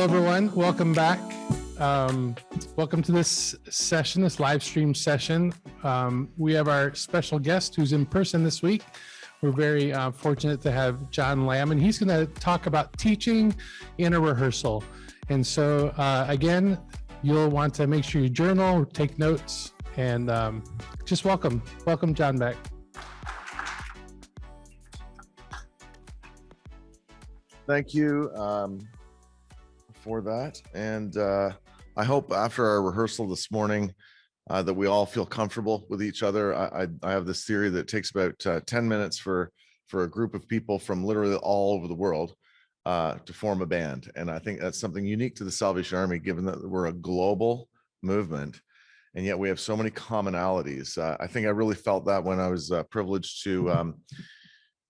everyone. Welcome back. Welcome to this session, this live stream session. We have our special guest who's in person this week. We're very fortunate to have John Lamb, and he's going to talk about teaching in a rehearsal. And so, again, you'll want to make sure you journal, take notes, and just welcome John back. Thank you for that. And I hope after our rehearsal this morning that we all feel comfortable with each other. I have this theory that it takes about 10 minutes for a group of people from literally all over the world to form a band. And I think that's something unique to the Salvation Army, given that we're a global movement, and yet we have so many commonalities. I think I really felt that when I was privileged to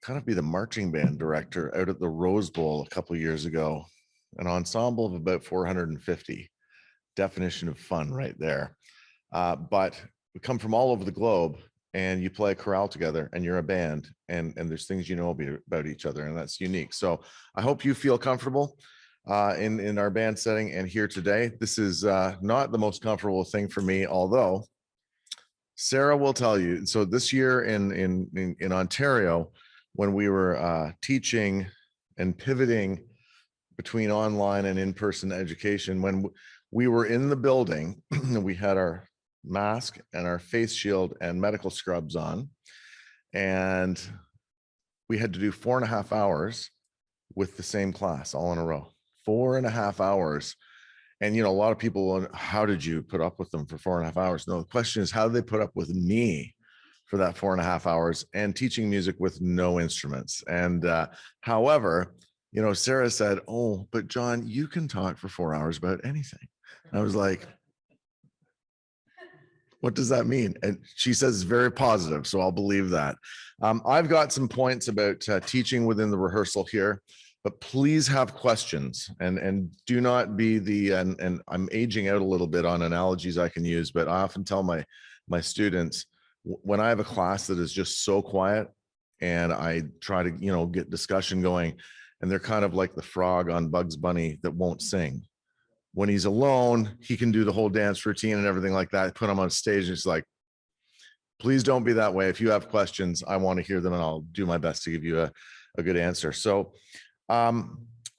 kind of be the marching band director out at the Rose Bowl a couple of years ago, an ensemble of about 450. Definition of fun right there. But we come from all over the globe, and you play a chorale together, and you're a band, and there's things you know about each other, and that's unique. So I hope you feel comfortable in our band setting and here today. This is not the most comfortable thing for me, although Sarah will tell you. So this year in Ontario, when we were teaching and pivoting between online and in-person education, when we were in the building, we had our mask and our face shield and medical scrubs on, and we had to do 4.5 hours with the same class all in a row. 4.5 hours. And a lot of people, how did you put up with them for 4.5 hours? No, the question is, how did they put up with me for that 4.5 hours and teaching music with no instruments? And however, Sarah said, "Oh, but John, you can talk for 4 hours about anything." I was like, what does that mean? And she says it's very positive, so I'll believe that. I've got some points about teaching within the rehearsal here, but please have questions and do not be and I'm aging out a little bit on analogies I can use, but I often tell my students, when I have a class that is just so quiet and I try to, get discussion going, and they're kind of like the frog on Bugs Bunny that won't sing. When he's alone, he can do the whole dance routine and everything like that. Put him on stage, and it's like, please don't be that way. If you have questions, I want to hear them, and I'll do my best to give you a good answer. So I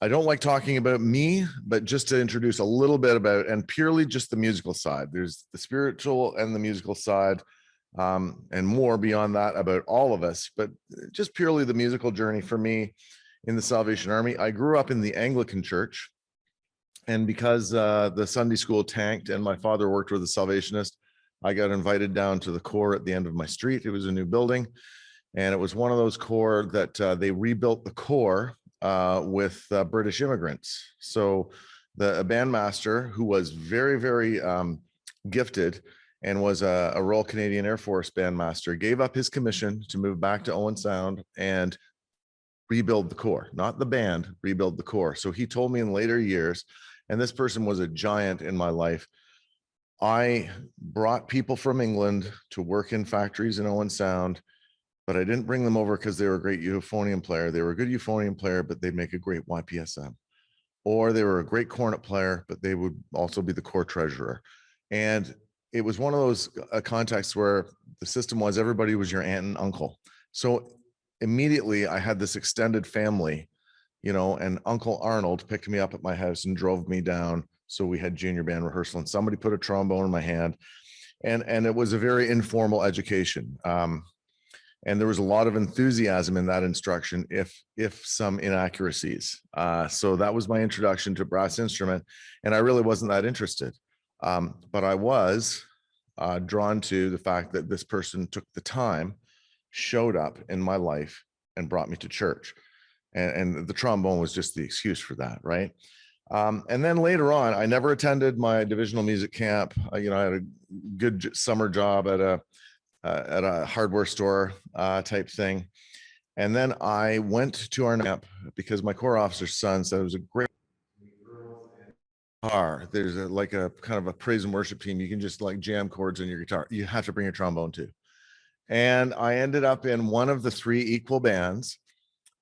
don't like talking about me, but just to introduce a little bit about, and purely just the musical side. There's the spiritual and the musical side, and more beyond that about all of us, but just purely the musical journey for me in the Salvation Army. I grew up in the Anglican Church, and because the Sunday school tanked and my father worked with a Salvationist, I got invited down to the corps at the end of my street. It was a new building, and it was one of those corps that they rebuilt the corps with British immigrants. So a bandmaster who was very, very gifted and was a Royal Canadian Air Force bandmaster gave up his commission to move back to Owen Sound and rebuild the corps, not the band, rebuild the corps. So he told me in later years, and this person was a giant in my life, I brought people from England to work in factories in Owen Sound, but I didn't bring them over because they were a great euphonium player. They were a good euphonium player, but they'd make a great YPSM. Or they were a great cornet player, but they would also be the corps treasurer. And it was one of those contexts where the system was everybody was your aunt and uncle. So immediately I had this extended family, and Uncle Arnold picked me up at my house and drove me down. So we had junior band rehearsal, and somebody put a trombone in my hand, and it was a very informal education. And there was a lot of enthusiasm in that instruction, if some inaccuracies. So that was my introduction to brass instrument, and I really wasn't that interested. But I was drawn to the fact that this person took the time, showed up in my life, and brought me to church. And the trombone was just the excuse for that, right? And then later on, I never attended my divisional music camp. I had a good summer job at a hardware store type thing. And then I went to our camp because my corps officer's son said it was a great guitar. There's like a kind of a praise and worship team. You can just like jam chords on your guitar. You have to bring your trombone too. And I ended up in one of the 3 equal bands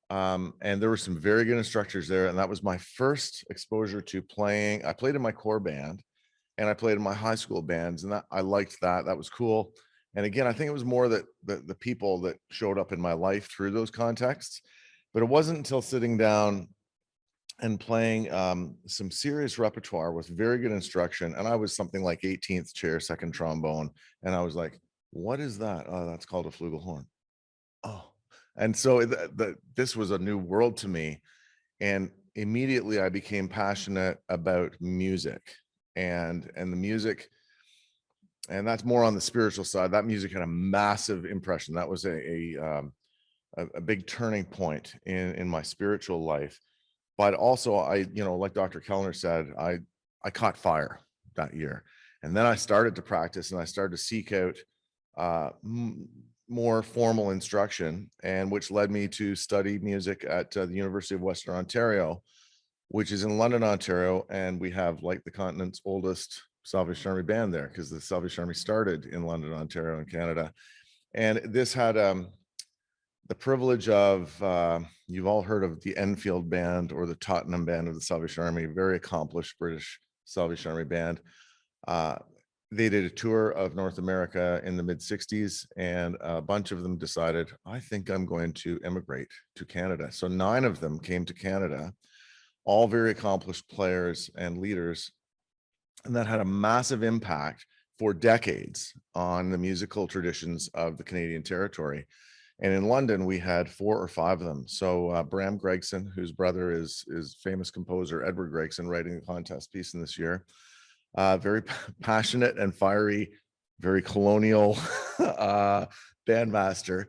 And there were some very good instructors there. And that was my first exposure to playing. I played in my core band and I played in my high school bands, and that I liked that. That was cool. And again, I think it was more that the people that showed up in my life through those contexts. But it wasn't until sitting down and playing some serious repertoire with very good instruction. And I was something like 18th chair, second trombone. And I was like, what is that? Oh, that's called a flugelhorn. Oh, and so this was a new world to me. And immediately I became passionate about music and the music. And that's more on the spiritual side. That music had a massive impression. That was a big turning point in my spiritual life. But also like Dr. Kellner said, I caught fire that year. And then I started to practice and I started to seek out more formal instruction, and which led me to study music at the University of Western Ontario, which is in London, Ontario. And we have like the continent's oldest Salvation Army band there, because the Salvation Army started in London, Ontario in Canada. And this had the privilege of, you've all heard of the Enfield Band or the Tottenham Band of the Salvation Army, very accomplished British Salvation Army band. They did a tour of North America in the mid 60s, and a bunch of them decided, I think I'm going to immigrate to Canada. So 9 of them came to Canada, all very accomplished players and leaders. And that had a massive impact for decades on the musical traditions of the Canadian territory. And in London, we had 4 or 5 of them. So Bram Gregson, whose brother is famous composer Edward Gregson, writing the contest piece in this year, very passionate and fiery, very colonial bandmaster.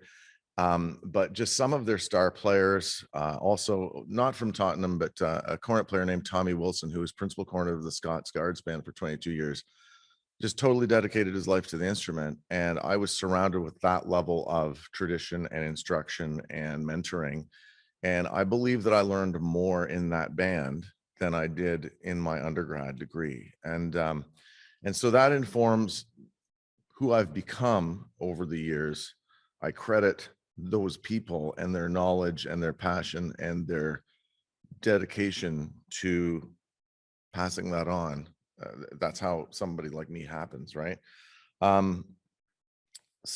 But just some of their star players, also not from Tottenham, but a cornet player named Tommy Wilson, who was principal cornet of the Scots Guards Band for 22 years, just totally dedicated his life to the instrument. And I was surrounded with that level of tradition and instruction and mentoring. And I believe that I learned more in that band than I did in my undergrad degree. And so that informs who I've become over the years. I credit those people and their knowledge and their passion and their dedication to passing that on. That's how somebody like me happens, right? And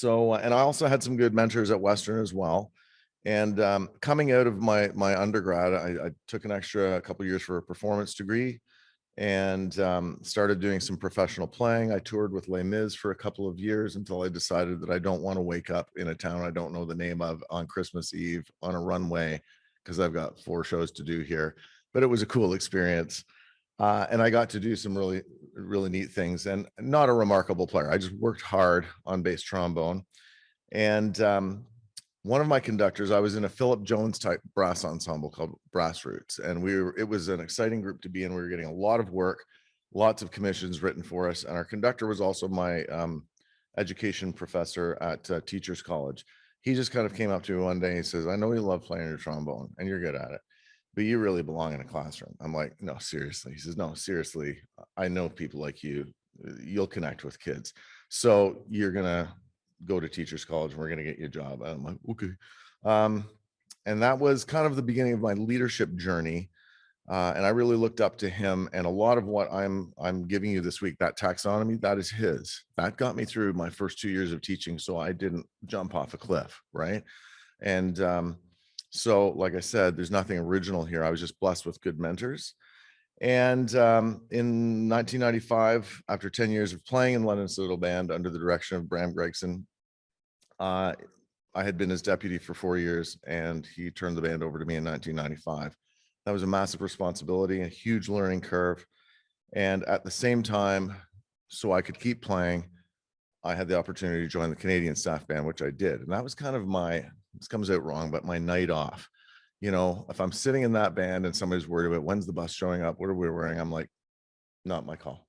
I also had some good mentors at Western as well. And coming out of my undergrad, I took a couple years for a performance degree, and started doing some professional playing. I toured with Les Mis for a couple of years until I decided that I don't want to wake up in a town I don't know the name of on Christmas Eve on a runway, because I've got 4 shows to do here. But it was a cool experience. And I got to do some really, really neat things, and not a remarkable player. I just worked hard on bass trombone. And one of my conductors, I was in a Philip Jones type brass ensemble called Brass Roots. And it was an exciting group to be in. We were getting a lot of work, lots of commissions written for us. And our conductor was also my education professor at Teachers College. He just kind of came up to me one day and he says, I know you love playing your trombone and you're good at it, but you really belong in a classroom. I'm like, no, seriously. He says, no, seriously. I know people like you. You'll connect with kids. So you're going to go to Teachers College and we're going to get you a job. And I'm like, okay. And that was kind of the beginning of my leadership journey. And I really looked up to him. And a lot of what I'm giving you this week, that taxonomy, that is his. That got me through my first 2 years of teaching, so I didn't jump off a cliff, right? And so, like I said, there's nothing original here. I was just blessed with good mentors. And in 1995, after 10 years of playing in London Citadel Band under the direction of Bram Gregson, I had been his deputy for 4 years, and he turned the band over to me in 1995. That was a massive responsibility, a huge learning curve. And at the same time, so I could keep playing, I had the opportunity to join the Canadian staff band, which I did. And that was kind of this comes out wrong, but my night off. If I'm sitting in that band and somebody's worried about when's the bus showing up, what are we wearing? I'm like, not my call.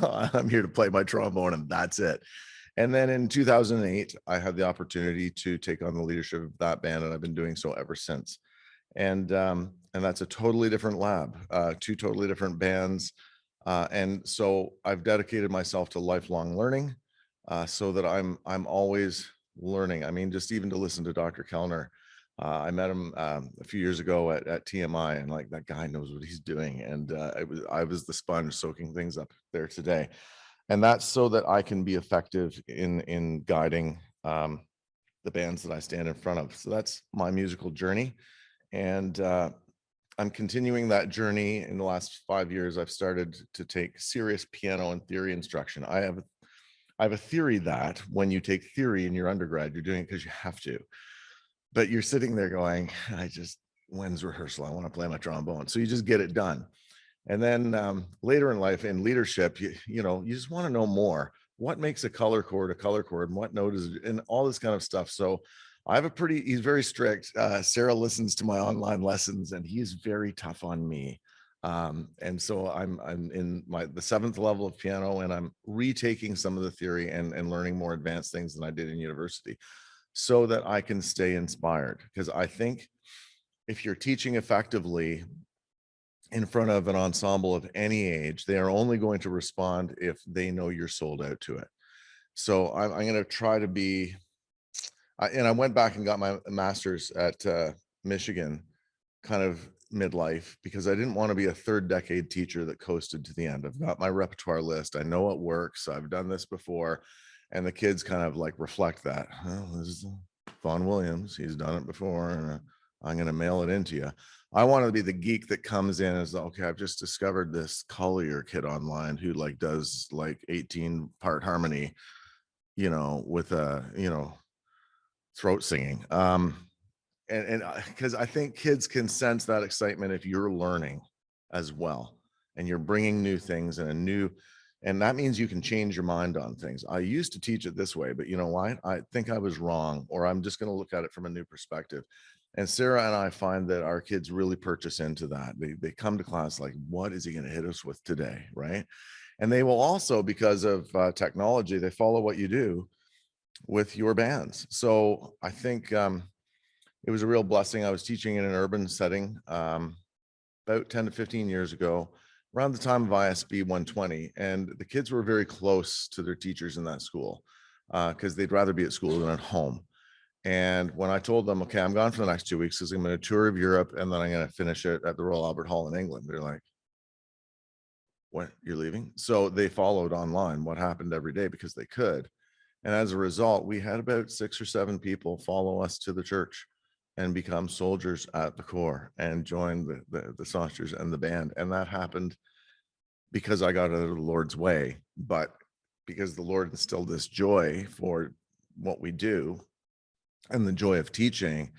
I'm here to play my trombone and that's it. And then in 2008, I had the opportunity to take on the leadership of that band, and I've been doing so ever since. And that's a totally different lab, 2 totally different bands. And so I've dedicated myself to lifelong learning, so that I'm always learning. I mean, just even to listen to Dr. Kellner, I met him a few years ago at TMI, and like that guy knows what he's doing. And I was the sponge soaking things up there today, and that's so that I can be effective in guiding the bands that I stand in front of. So that's my musical journey, and I'm continuing that journey. In the last 5 years, I've started to take serious piano and theory instruction. I have a theory that when you take theory in your undergrad, you're doing it because you have to, but you're sitting there going, when's rehearsal? I want to play my trombone. So you just get it done. And then later in life, in leadership, you just want to know more. What makes a color chord, and what note is it, and all this kind of stuff. So I have he's very strict. Sarah listens to my online lessons, and he's very tough on me. And so I'm in the 7th level of piano, and I'm retaking some of the theory and learning more advanced things than I did in university, so that I can stay inspired. Because I think if you're teaching effectively in front of an ensemble of any age, they are only going to respond if they know you're sold out to it. So I'm going to try to be, and I went back and got my master's at Michigan, kind of midlife, because I didn't want to be a 3rd decade teacher that coasted to the end. I've got my repertoire list. I know what works. I've done this before. And the kids kind of like reflect that. Oh, this is Vaughn Williams. He's done it before, and I'm going to mail it into you. I want to be the geek that comes in as, okay, I've just discovered this Collier kid online who like does like 18-part harmony, with a, throat singing. And because I think kids can sense that excitement if you're learning as well, and you're bringing new things and that means you can change your mind on things. I used to teach it this way, but you know why? I think I was wrong, or I'm just going to look at it from a new perspective. And Sarah and I find that our kids really purchase into that. They come to class like, what is he going to hit us with today? Right. And they will also, because of technology, they follow what you do with your bands. So I think it was a real blessing. I was teaching in an urban setting about 10 to 15 years ago, around the time of ISB 120. And the kids were very close to their teachers in that school because they'd rather be at school than at home. And when I told them, okay, I'm gone for the next 2 weeks because I'm going to tour of Europe, and then I'm going to finish it at the Royal Albert Hall in England, they're like, what, you're leaving? So they followed online what happened every day because they could. And as a result, we had about 6 or 7 people follow us to the church and become soldiers at the corps and join the songsters and the band. And that happened because I got out of the Lord's way, but because the Lord instilled this joy for what we do and the joy of teaching.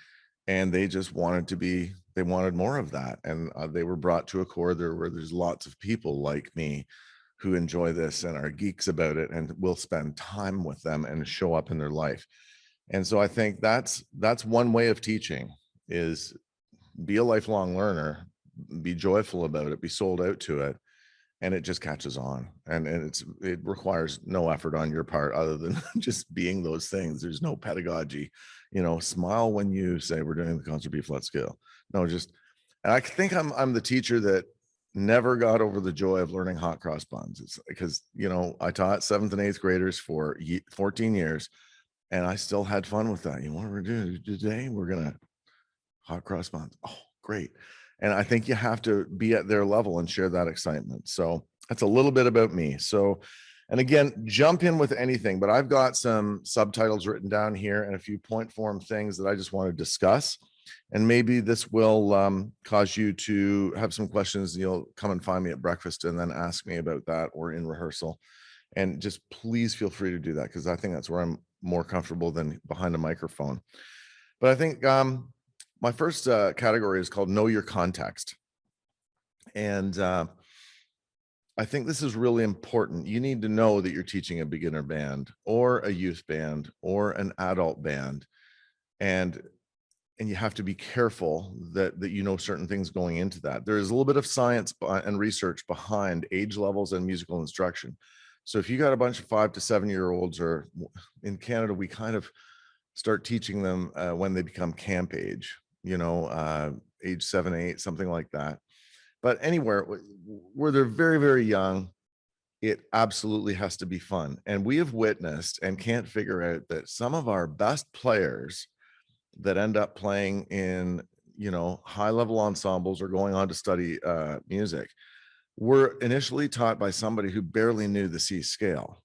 And they just they wanted more of that. And they were brought to a corps there where there's lots of people like me who enjoy this and are geeks about it, and will spend time with them and show up in their life. And so I think that's one way of teaching, is be a lifelong learner, be joyful about it, be sold out to it, and it just catches on. And it requires no effort on your part other than just being those things. There's no pedagogy, smile when you say we're doing the concert B flat scale. No, and I think I'm the teacher that never got over the joy of learning hot cross buns. It's because, I taught 7th and 8th graders for 14 years, and I still had fun with that. What we're doing today, we're going to hot cross buns. Oh, great. And I think you have to be at their level and share that excitement. So that's a little bit about me. So, and again, jump in with anything, but I've got some subtitles written down here and a few point form things that I just want to discuss. And maybe this will cause you to have some questions. You'll come and find me at breakfast and then ask me about that, or in rehearsal. And just please feel free to do that, because I think that's where I'm more comfortable than behind a microphone. But I think my first category is called Know Your Context. And I think this is really important. You need to know that you're teaching a beginner band or a youth band or an adult band. And you have to be careful that you know certain things going into that. There is a little bit of science and research behind age levels and musical instruction. So if you got a bunch of 5 to 7-year-olds, or in Canada, we kind of start teaching them when they become camp age, age 7, 8, something like that. But anywhere where they're very, very young, it absolutely has to be fun. And we have witnessed and can't figure out that some of our best players that end up playing in, high level ensembles or going on to study music were initially taught by somebody who barely knew the C scale,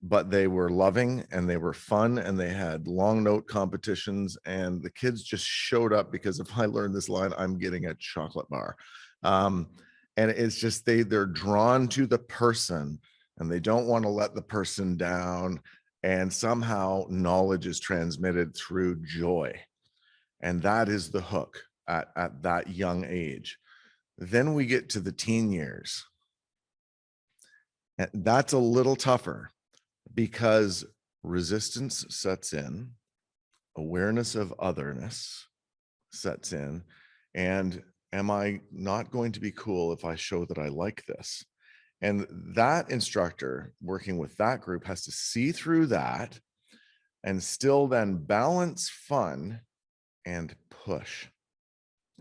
but they were loving and they were fun and they had long note competitions, and the kids just showed up because if I learn this line, I'm getting a chocolate bar. And it's just they're drawn to the person and they don't want to let the person down. And somehow knowledge is transmitted through joy. And that is the hook at that young age. Then we get to the teen years. And that's a little tougher because resistance sets in, awareness of otherness sets in, and am I not going to be cool if I show that I like this? And that instructor working with that group has to see through that and still then balance fun and push.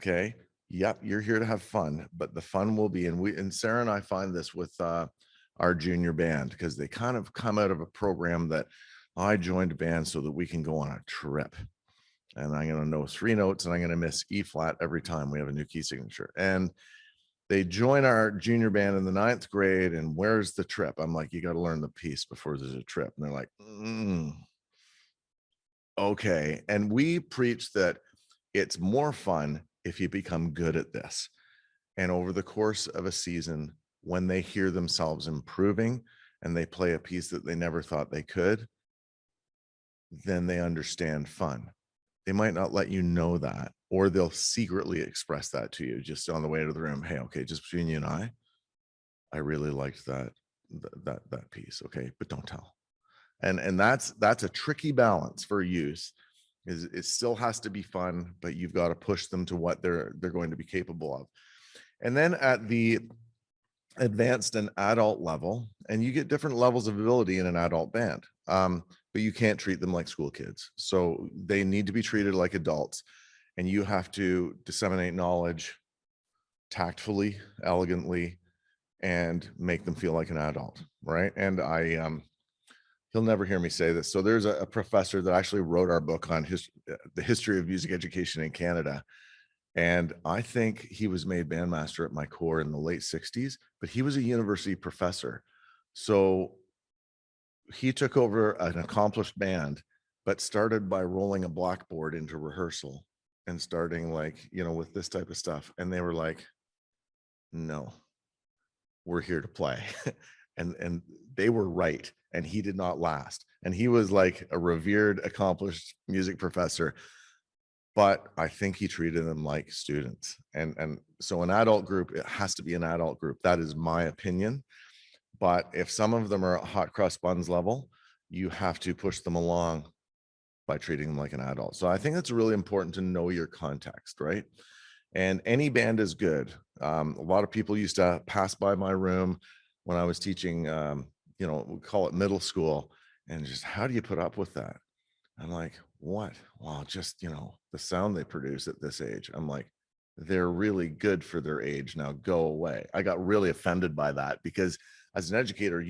Okay. Yep, you're here to have fun, but the fun will be, and Sarah and I find this with our junior band, because they kind of come out of a program that I joined a band so that we can go on a trip. And I'm going to know 3 notes and I'm going to miss E flat every time we have a new key signature. And they join our junior band in the 9th grade. And where's the trip? I'm like, you got to learn the piece before there's a trip. And they're like, okay. And we preach that it's more fun if you become good at this. And over the course of a season, when they hear themselves improving and they play a piece that they never thought they could, then they understand fun. They might not let you know that, or they'll secretly express that to you just on the way to the room. Hey, okay, just between you and I really liked that piece. Okay, but don't tell. And that's a tricky balance for youth. Is it still has to be fun, but you've got to push them to what they're going to be capable of. And then at the advanced and adult level, and you get different levels of ability in an adult band, but you can't treat them like school kids. So they need to be treated like adults, and you have to disseminate knowledge tactfully, elegantly, and make them feel like an adult, right? And he'll never hear me say this. So there's a professor that actually wrote our book on the history of music education in Canada. And I think he was made bandmaster at my corps in the late 60s, but he was a university professor. So he took over an accomplished band, but started by rolling a blackboard into rehearsal and starting with this type of stuff. And they were like, no, we're here to play. and they were right. And he did not last. And he was like a revered, accomplished music professor, but I think he treated them like students. And so an adult group, it has to be an adult group. That is my opinion. But if some of them are at hot cross buns level, you have to push them along by treating them like an adult. So I think it's really important to know your context, right? And any band is good. A lot of people used to pass by my room when I was teaching, we call it middle school, and just, how do you put up with that? I'm like, what? Well, just, the sound they produce at this age. I'm like, they're really good for their age. Now go away. I got really offended by that because as an educator,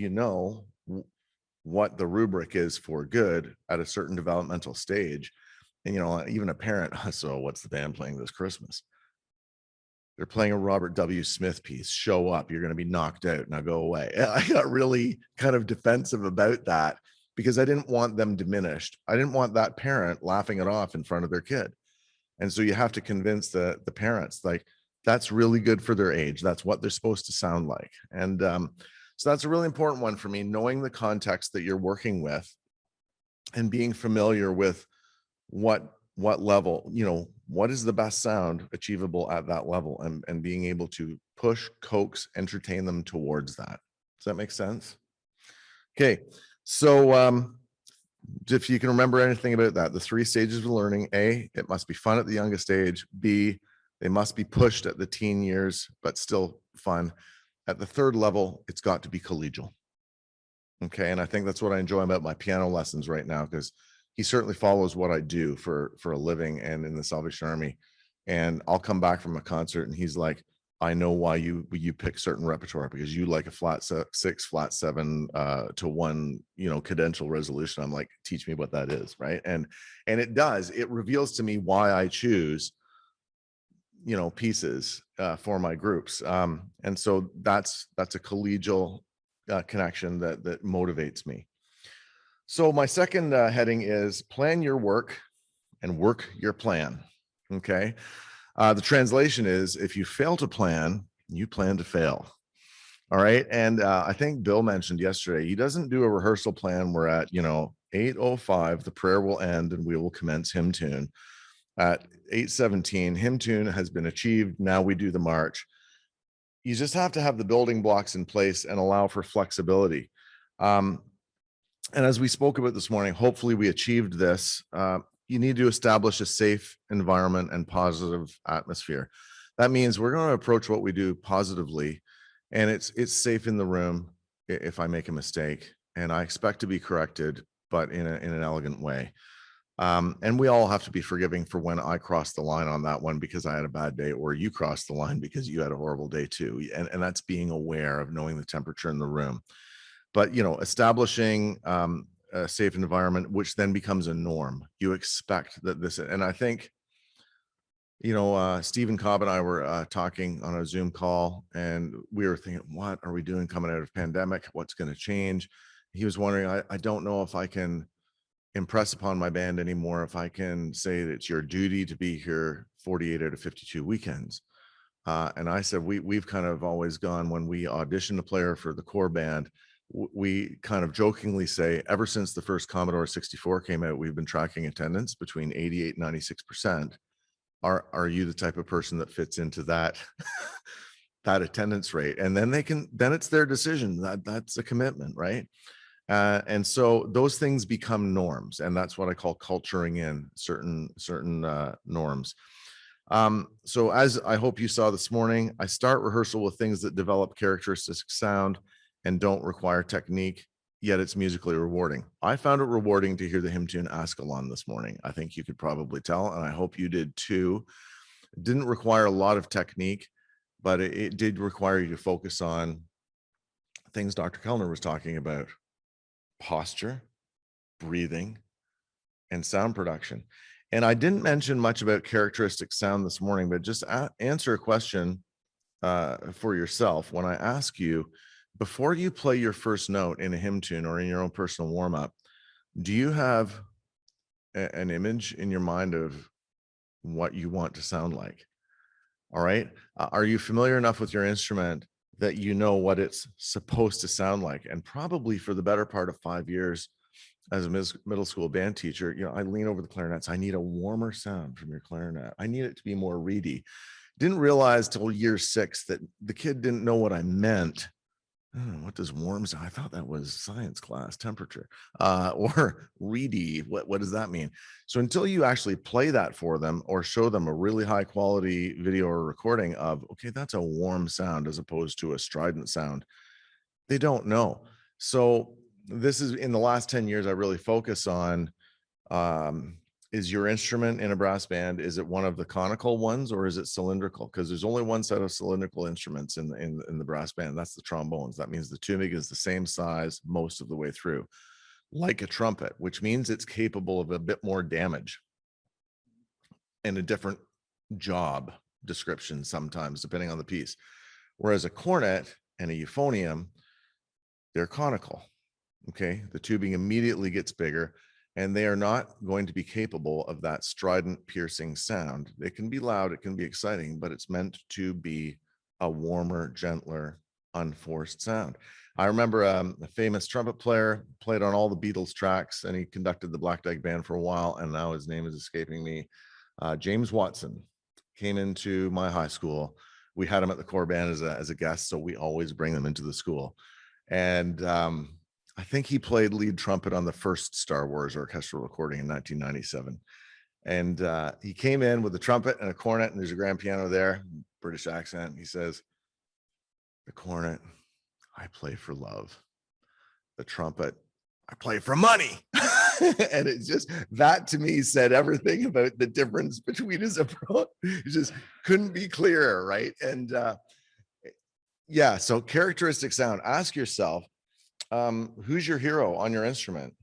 what the rubric is for good at a certain developmental stage. And, even a parent, so what's the band playing this Christmas? They're playing a Robert W. Smith piece. Show up. You're going to be knocked out. Now go away. I got really kind of defensive about that because I didn't want them diminished. I didn't want that parent laughing it off in front of their kid. And so you have to convince the parents, like, that's really good for their age. That's what they're supposed to sound like. And so that's a really important one for me, knowing the context that you're working with and being familiar with what level, what is the best sound achievable at that level, and being able to push, coax, entertain them towards that. Does that make sense? Okay. So if you can remember anything about that, the 3 stages of learning: A, it must be fun at the youngest age; B, they must be pushed at the teen years, but still fun. At the 3rd level, it's got to be collegial. Okay. And I think that's what I enjoy about my piano lessons right now, because he certainly follows what I do for a living and in the Salvation Army. And I'll come back from a concert and he's like, I know why you pick certain repertoire, because you like a flat 6, flat 7 to 1, cadential resolution. I'm like, teach me what that is, right? And it reveals to me why I choose pieces for my groups. And so that's a collegial connection that motivates me. So my second heading is plan your work and work your plan. Okay. The translation is, if you fail to plan, you plan to fail. All right. And I think Bill mentioned yesterday, he doesn't do a rehearsal plan where at 8:05 the prayer will end and we will commence hymn tune. At 8:17 hymn tune has been achieved. Now we do the march. You just have to have the building blocks in place and allow for flexibility. And as we spoke about this morning, hopefully we achieved this. You need to establish a safe environment and positive atmosphere. That means we're going to approach what we do positively, and it's safe in the room if I make a mistake, and I expect to be corrected, but in an elegant way. And we all have to be forgiving for when I crossed the line on that one because I had a bad day, or you crossed the line because you had a horrible day too. And that's being aware of knowing the temperature in the room. But establishing a safe environment, which then becomes a norm. You expect that this, and I think, Stephen Cobb and I were talking on a Zoom call, and we were thinking, what are we doing coming out of pandemic? What's going to change? He was wondering, I don't know if I can impress upon my band anymore if I can say that it's your duty to be here 48 out of 52 weekends. And I said, we've kind of always gone, when we audition a player for the core band, we kind of jokingly say, ever since the first Commodore 64 came out, we've been tracking attendance between 88 and 96%. Are you the type of person that fits into that that attendance rate? And then then it's their decision. That's a commitment, right? And so those things become norms, and that's what I call culturing in certain norms. So as I hope you saw this morning, I start rehearsal with things that develop characteristic sound and don't require technique, yet it's musically rewarding. I found it rewarding to hear the hymn tune Ascalon this morning. I think you could probably tell, and I hope you did too. It didn't require a lot of technique, but it did require you to focus on things Dr. Kellner was talking about: posture, breathing, and sound production. And I didn't mention much about characteristic sound this morning, but just answer a question for yourself. When I ask you, before you play your first note in a hymn tune or in your own personal warm-up, do you have an image in your mind of what you want to sound like? All right. Are you familiar enough with your instrument that you know what it's supposed to sound like? And probably for the better part of 5 years as a middle school band teacher, I lean over the clarinets. I need a warmer sound from your clarinet. I need it to be more reedy. Didn't realize till year 6 that the kid didn't know what I meant. What does warm sound? I thought that was science class, temperature, or reedy. What does that mean? So until you actually play that for them or show them a really high quality video or recording of, okay, that's a warm sound as opposed to a strident sound, they don't know. So this is, in the last 10 years, I really focus on, is your instrument in a brass band, is it one of the conical ones or is it cylindrical? Because there's only one set of cylindrical instruments in the brass band. That's the trombones. That means the tubing is the same size most of the way through, like a trumpet, which means it's capable of a bit more damage and a different job description sometimes, depending on the piece. Whereas a cornet and a euphonium, they're conical. Okay, the tubing immediately gets bigger, and they are not going to be capable of that strident, piercing sound. It can be loud, it can be exciting, but it's meant to be a warmer, gentler, unforced sound. I remember a famous trumpet player, played on all the Beatles tracks, and he conducted the Black Dyke Band for a while, and now his name is escaping me. James Watson came into my high school. We had him at the core band as a guest, so we always bring them into the school. And I think he played lead trumpet on the first Star Wars orchestral recording in 1997. And he came in with a trumpet and a cornet, and there's a grand piano there, British accent. He says, the cornet, I play for love. The trumpet, I play for money. And it's just, that to me said everything about the difference between his approach. It just couldn't be clearer, right? And yeah, so characteristic sound. Ask yourself, who's your hero on your instrument?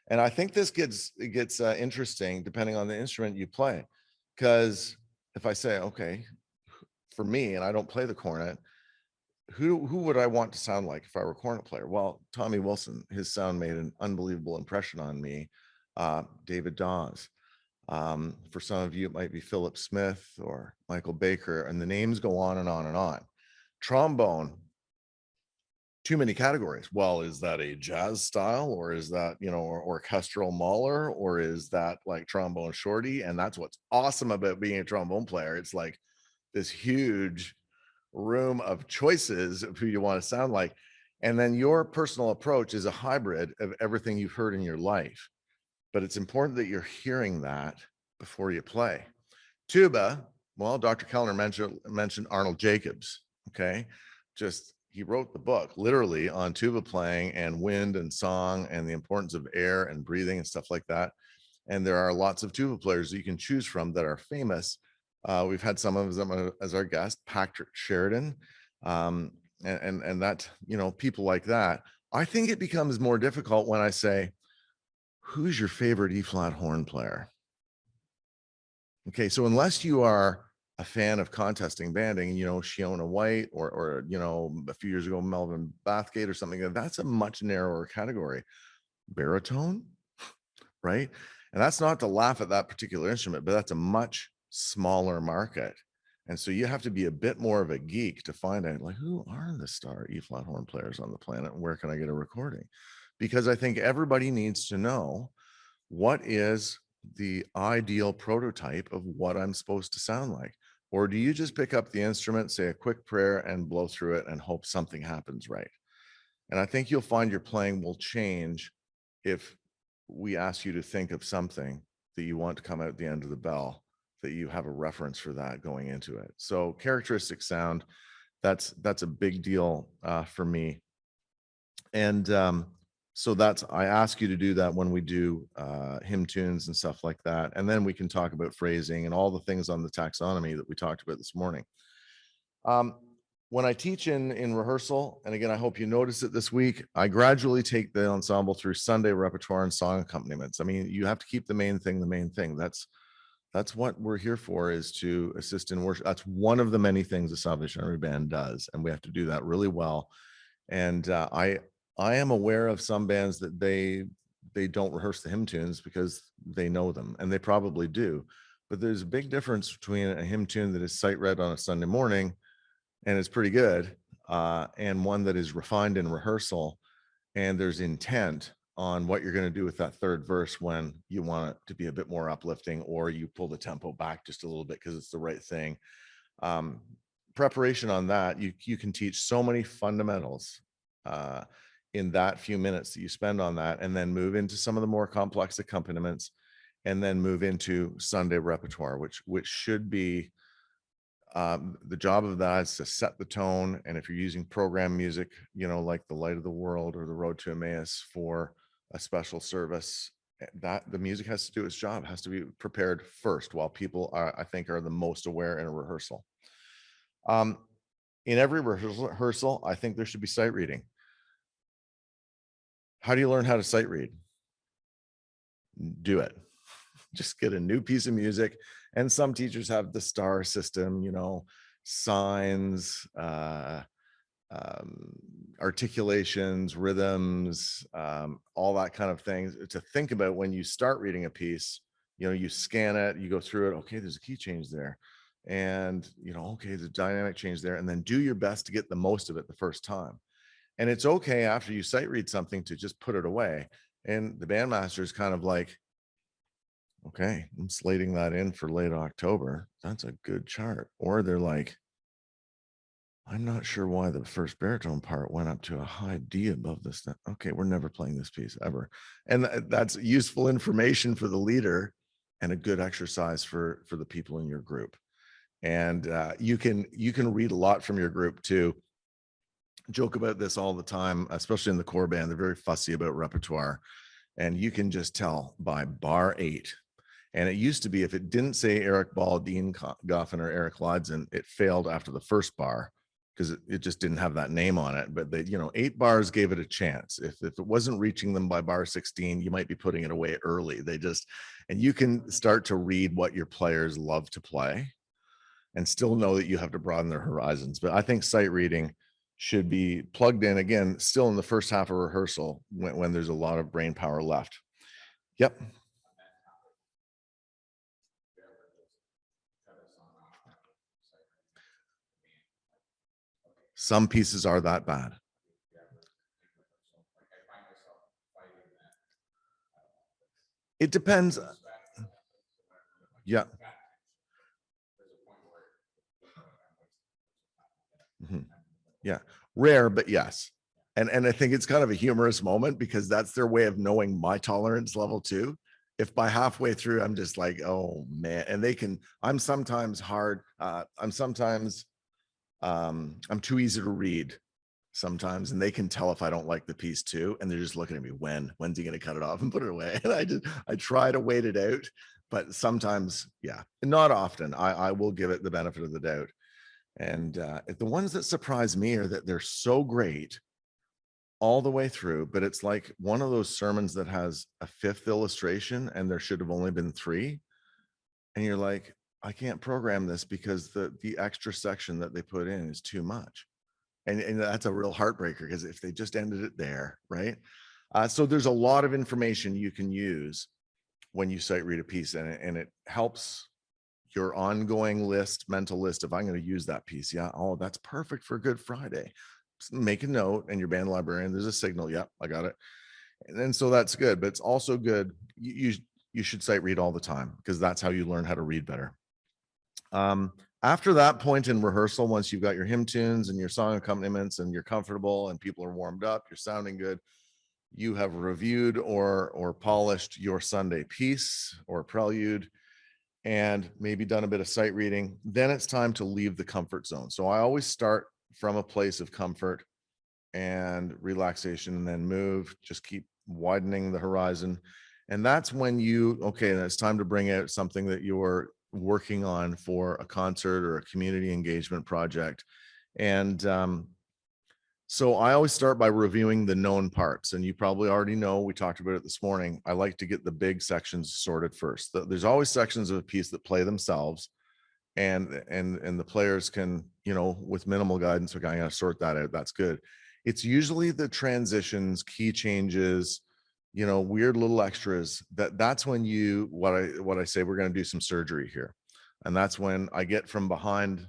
And I think this gets interesting depending on the instrument you play. Because if I say, okay, for me, and I don't play the cornet, who would I want to sound like if I were a cornet player? Well, Tommy Wilson, his sound made an unbelievable impression on me. David Dawes. For some of you, it might be Philip Smith or Michael Baker, and the names go on and on and on. Trombone, too many categories. Well, is that a jazz style, or is that, you know, or orchestral Mahler, or is that like trombone shorty? And that's what's awesome about being a trombone player. It's like this huge room of choices of who you want to sound like. And then your personal approach is a hybrid of everything you've heard in your life. But it's important that you're hearing that before you play. Tuba, well, Dr. Kellner mentioned Arnold Jacobs. Okay. Just, he wrote the book literally on tuba playing and wind and song and the importance of air and breathing and stuff like that. And there are lots of tuba players that you can choose from that are famous. We've had some of them as our guest, Patrick Sheridan, and that, you know, people like that. I think it becomes more difficult when I say, who's your favorite E flat horn player? Okay, so unless you are a fan of contesting banding, you know, Shiona White or you know, a few years ago, Melvin Bathgate or something, that's a much narrower category. Baritone, right? And that's not to laugh at that particular instrument, but that's a much smaller market. And so you have to be a bit more of a geek to find out, like, who are the star E flat horn players on the planet and where can I get a recording? Because I think everybody needs to know, what is the ideal prototype of what I'm supposed to sound like? Or do you just pick up the instrument, say a quick prayer and blow through it and hope something happens right? And I think you'll find your playing will change if we ask you to think of something that you want to come out at the end of the bell, that you have a reference for that going into it. So characteristic sound, that's a big deal for me. And so that's, I ask you to do that when we do hymn tunes and stuff like that. And then we can talk about phrasing and all the things on the taxonomy that we talked about this morning. When I teach in rehearsal, and again, I hope you notice it this week, I gradually take the ensemble through Sunday repertoire and song accompaniments. I mean, you have to keep the main thing the main thing. That's what we're here for, is to assist in worship. That's one of the many things the Salvation Army Band does, and we have to do that really well. And I am aware of some bands that they don't rehearse the hymn tunes because they know them, and they probably do. But there's a big difference between a hymn tune that is sight read on a Sunday morning and it's pretty good, and one that is refined in rehearsal, and there's intent on what you're going to do with that third verse when you want it to be a bit more uplifting, or you pull the tempo back just a little bit because it's the right thing. Preparation on that, you can teach so many fundamentals in that few minutes that you spend on that, and then move into some of the more complex accompaniments, and then move into Sunday repertoire, which should be the job of that is to set the tone. And if you're using program music, you know, like The Light of the World or The Road to Emmaus for a special service, that the music has to do its job, has to be prepared first, while people are, I think, are the most aware in a rehearsal. In every rehearsal, I think there should be sight reading. How do you learn how to sight read? Do it. Just get a new piece of music. And some teachers have the star system, you know, signs, articulations, rhythms, all that kind of things to think about when you start reading a piece. You know, you scan it, you go through it. Okay, there's a key change there. And, you know, okay, the dynamic change there. And then do your best to get the most of it the first time. And it's okay after you sight read something to just put it away. And the bandmaster is kind of like, okay, I'm slating that in for late October. That's a good chart. Or they're like, I'm not sure why the first baritone part went up to a high D above this. Okay, we're never playing this piece ever. And that's useful information for the leader and a good exercise for the people in your group. And you can read a lot from your group too. joke about this all the time, especially in the core band. They're very fussy about repertoire. And you can just tell by bar 8. And it used to be if it didn't say Eric Ball, Dean Goffin, or Eric Lodson, it failed after the first bar because it just didn't have that name on it. But 8 bars gave it a chance. If it wasn't reaching them by bar 16, you might be putting it away early. And you can start to read what your players love to play and still know that you have to broaden their horizons. But I think sight reading should be plugged in again, still in the first half of rehearsal when there's a lot of brain power left. Yep. Some pieces are that bad. It depends. Yeah. Mhm. Yeah. Rare, but yes. And I think it's kind of a humorous moment because that's their way of knowing my tolerance level too. If by halfway through, I'm just like, oh man, and I'm sometimes hard. I'm too easy to read sometimes, and they can tell if I don't like the piece too. And they're just looking at me, when's he going to cut it off and put it away? And I try to wait it out, but sometimes, yeah, not often. I will give it the benefit of the doubt. And the ones that surprise me are that they're so great all the way through, but it's like one of those sermons that has a 5th illustration and there should have only been 3. And you're like, I can't program this because the extra section that they put in is too much. And that's a real heartbreaker because if they just ended it there, right? So there's a lot of information you can use when you sight read a piece, and it helps your ongoing mental list of I'm going to use that piece. Yeah. Oh, that's perfect for Good Friday. Make a note, and your band librarian, there's a signal. Yep, I got it. And then so that's good, but it's also good. You should sight read all the time because that's how you learn how to read better. After that point in rehearsal, once you've got your hymn tunes and your song accompaniments and you're comfortable and people are warmed up, you're sounding good, you have reviewed or polished your Sunday piece or prelude and maybe done a bit of sight reading, then it's time to leave the comfort zone. So I always start from a place of comfort and relaxation and then move, just keep widening the horizon. And that's when okay, and it's time to bring out something that you're working on for a concert or a community engagement project. And so I always start by reviewing the known parts, and you probably already know, we talked about it this morning. I like to get the big sections sorted first. There's always sections of a piece that play themselves, and the players can, with minimal guidance, okay, I gotta sort that out. That's good. It's usually the transitions, key changes, weird little extras. That's when what I say, we're gonna do some surgery here. And that's when I get from behind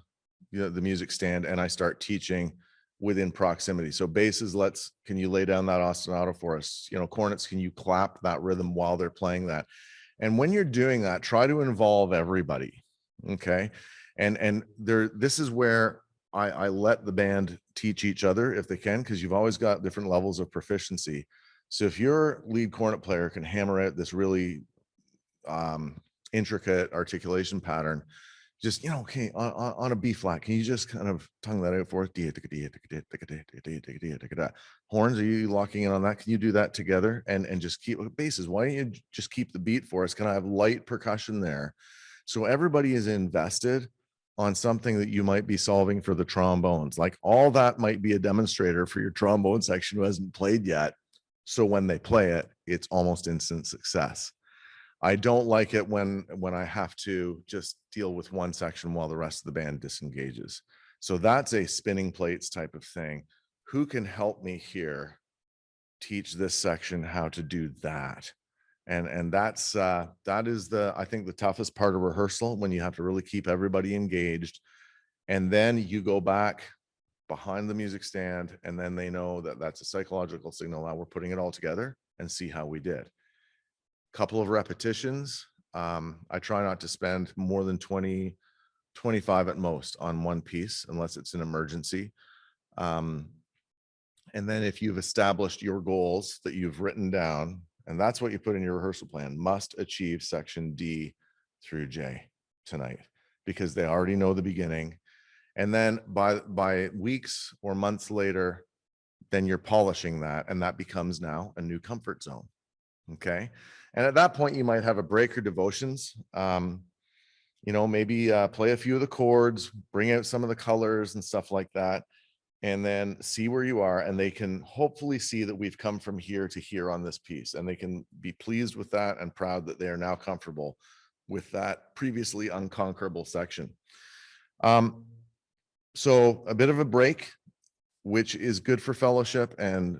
the music stand and I start teaching within proximity. So basses, can you lay down that ostinato for us? Cornets, can you clap that rhythm while they're playing that? And when you're doing that, try to involve everybody. Okay. And this is where I let the band teach each other if they can, because you've always got different levels of proficiency. So if your lead cornet player can hammer out this really intricate articulation pattern, just okay, on a B flat, can you just kind of tongue that out for us? Horns, are you locking in on that? Can you do that together and just keep basses? Why don't you just keep the beat for us? Can I have light percussion there? So everybody is invested on something that you might be solving for the trombones. Like all that might be a demonstrator for your trombone section who hasn't played yet. So when they play it, it's almost instant success. I don't like it when I have to just deal with one section while the rest of the band disengages. So that's a spinning plates type of thing. Who can help me here teach this section how to do that? And that is I think the toughest part of rehearsal, when you have to really keep everybody engaged. And then you go back behind the music stand, and then they know that that's a psychological signal. Now we're putting it all together and see how we did. Couple of repetitions. I try not to spend more than 20, 25 at most on one piece, unless it's an emergency. And then if you've established your goals that you've written down, and that's what you put in your rehearsal plan, must achieve section D through J tonight, because they already know the beginning. And then by weeks or months later, then you're polishing that, and that becomes now a new comfort zone. Okay. And at that point, you might have a break or devotions. Maybe play a few of the chords, bring out some of the colors and stuff like that, and then see where you are. And they can hopefully see that we've come from here to here on this piece, and they can be pleased with that and proud that they are now comfortable with that previously unconquerable section. So a bit of a break, which is good for fellowship and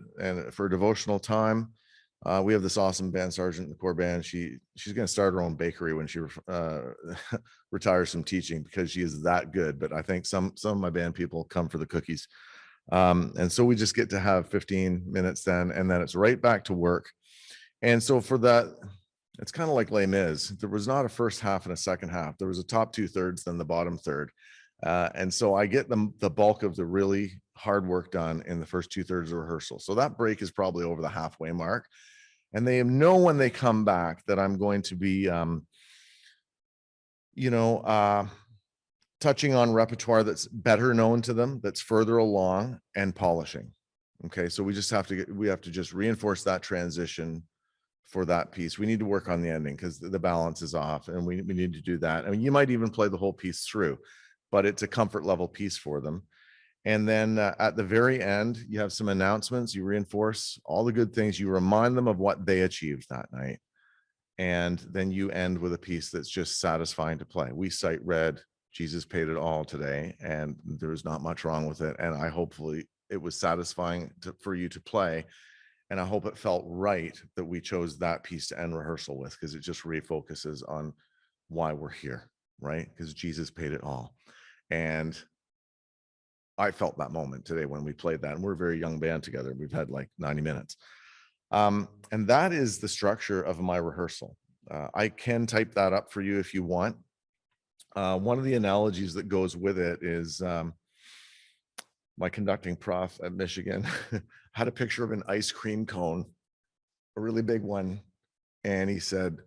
for devotional time. We have this awesome band sergeant in the corps band. She's going to start her own bakery when she retires from teaching, because she is that good. But I think some of my band people come for the cookies. And so we just get to have 15 minutes then, and then it's right back to work. And so for that, it's kind of like Les Mis. There was not a first half and a second half. There was a top 2/3, then the bottom third. And so I get the bulk of the really hard work done in the first 2/3 of rehearsal. So that break is probably over the halfway mark. And they know when they come back that I'm going to be, touching on repertoire that's better known to them, that's further along, and polishing. Okay, so we have to just reinforce that transition for that piece. We need to work on the ending because the balance is off, and we need to do that. I mean, you might even play the whole piece through, but it's a comfort level piece for them. And then at the very end, you have some announcements. You reinforce all the good things. You remind them of what they achieved that night. And then you end with a piece that's just satisfying to play. We read Jesus Paid It All today, and there's not much wrong with it. And hopefully it was satisfying for you to play. And I hope it felt right that we chose that piece to end rehearsal with, because it just refocuses on why we're here, right? Because Jesus paid it all. And I felt that moment today when we played that, and we're a very young band together. We've had like 90 minutes. And that is the structure of my rehearsal. I can type that up for you if you want. One of the analogies that goes with it is my conducting prof at Michigan had a picture of an ice cream cone, a really big one. And he said,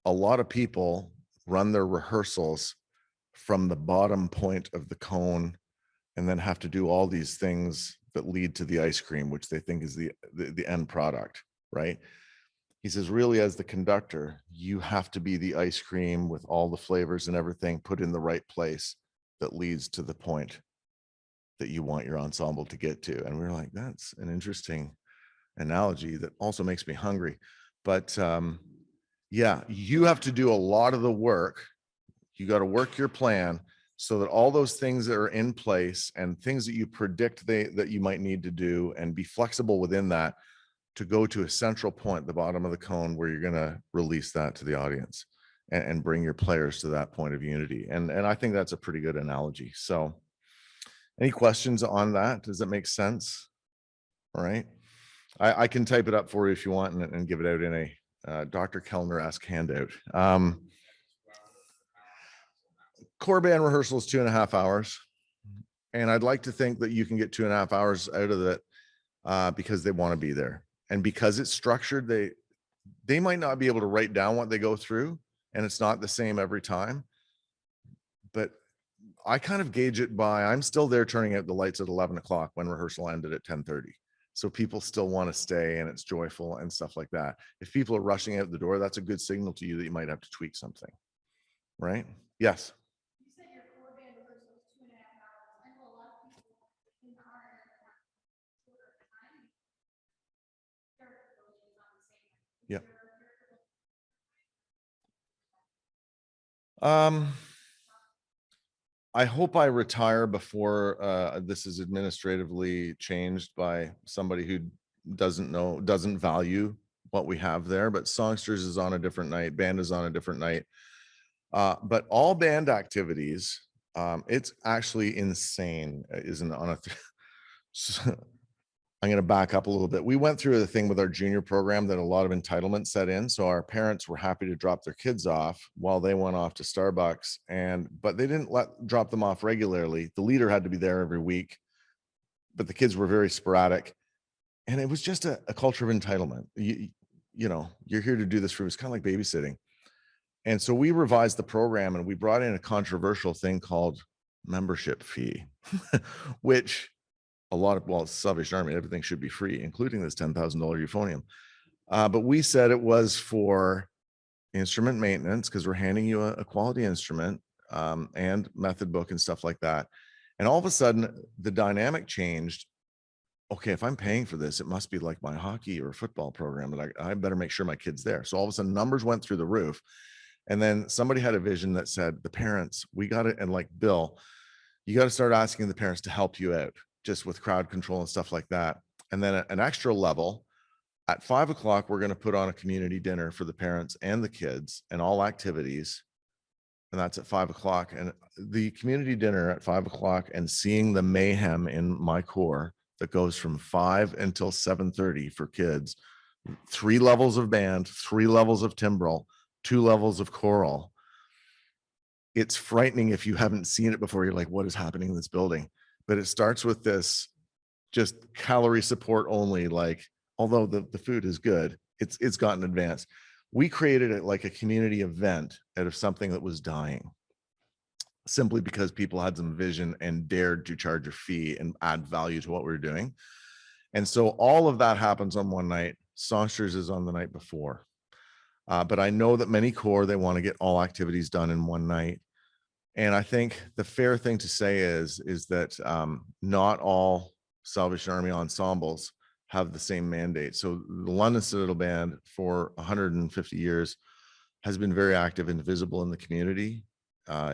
a lot of people run their rehearsals from the bottom point of the cone and then have to do all these things that lead to the ice cream, which they think is the end product, right? He says, really, as the conductor, you have to be the ice cream with all the flavors and everything put in the right place that leads to the point that you want your ensemble to get to. And we're like, that's an interesting analogy that also makes me hungry. But yeah, you have to do a lot of the work. You got to work your plan so that all those things that are in place and things that you predict that you might need to do, and be flexible within that to go to a central point, the bottom of the cone, where you're going to release that to the audience and bring your players to that point of unity. And I think that's a pretty good analogy. So any questions on that? Does that make sense? All right. I can type it up for you if you want and give it out in a Dr. Kellner-esque handout. Core band rehearsal is 2.5 hours. And I'd like to think that you can get 2.5 hours out of it because they want to be there. And because it's structured, they might not be able to write down what they go through, and it's not the same every time. But I kind of gauge it by, I'm still there turning out the lights at 11 o'clock when rehearsal ended at 10:30. So people still want to stay, and it's joyful and stuff like that. If people are rushing out the door, that's a good signal to you that you might have to tweak something, right? Yes. You said your core band rehearsal is 2.5 hours. I know a lot of people in our yeah. I hope I retire before this is administratively changed by somebody who doesn't value what we have there. But Songsters is on a different night, band is on a different night. But all band activities, it's actually insane, isn't on a I'm going to back up a little bit. We went through the thing with our junior program that a lot of entitlement set in. So our parents were happy to drop their kids off while they went off to Starbucks, but they didn't drop them off regularly. The leader had to be there every week, but the kids were very sporadic. And it was just a culture of entitlement. You're here to do this for, it's kind of like babysitting. And so we revised the program, and we brought in a controversial thing called membership fee, which a lot of, well, Salvation Army, everything should be free, including this $10,000 euphonium. But we said it was for instrument maintenance because we're handing you a quality instrument and method book and stuff like that. And all of a sudden, the dynamic changed. Okay, if I'm paying for this, it must be like my hockey or football program, but I better make sure my kid's there. So all of a sudden, numbers went through the roof. And then somebody had a vision that said, the parents, we got it. And like Bill, you got to start asking the parents to help you out just with crowd control and stuff like that. And then an extra level at 5 o'clock, we're going to put on a community dinner for the parents and the kids and all activities. And that's at 5 o'clock. And the community dinner at 5 o'clock and seeing the mayhem in my core that goes from 5 until 7:30 for kids, 3 levels of band, 3 levels of timbral, 2 levels of choral. It's frightening if you haven't seen it before. You're like, what is happening in this building? But it starts with this just calorie support only, like, although the food is good, it's gotten advanced. We created it like a community event out of something that was dying, simply because people had some vision and dared to charge a fee and add value to what we were doing. And so all of that happens on one night. Songsters is on the night before. But I know that many core, they want to get all activities done in one night. And I think the fair thing to say is that not all Salvation Army ensembles have the same mandate. So the London Citadel Band for 150 years has been very active and visible in the community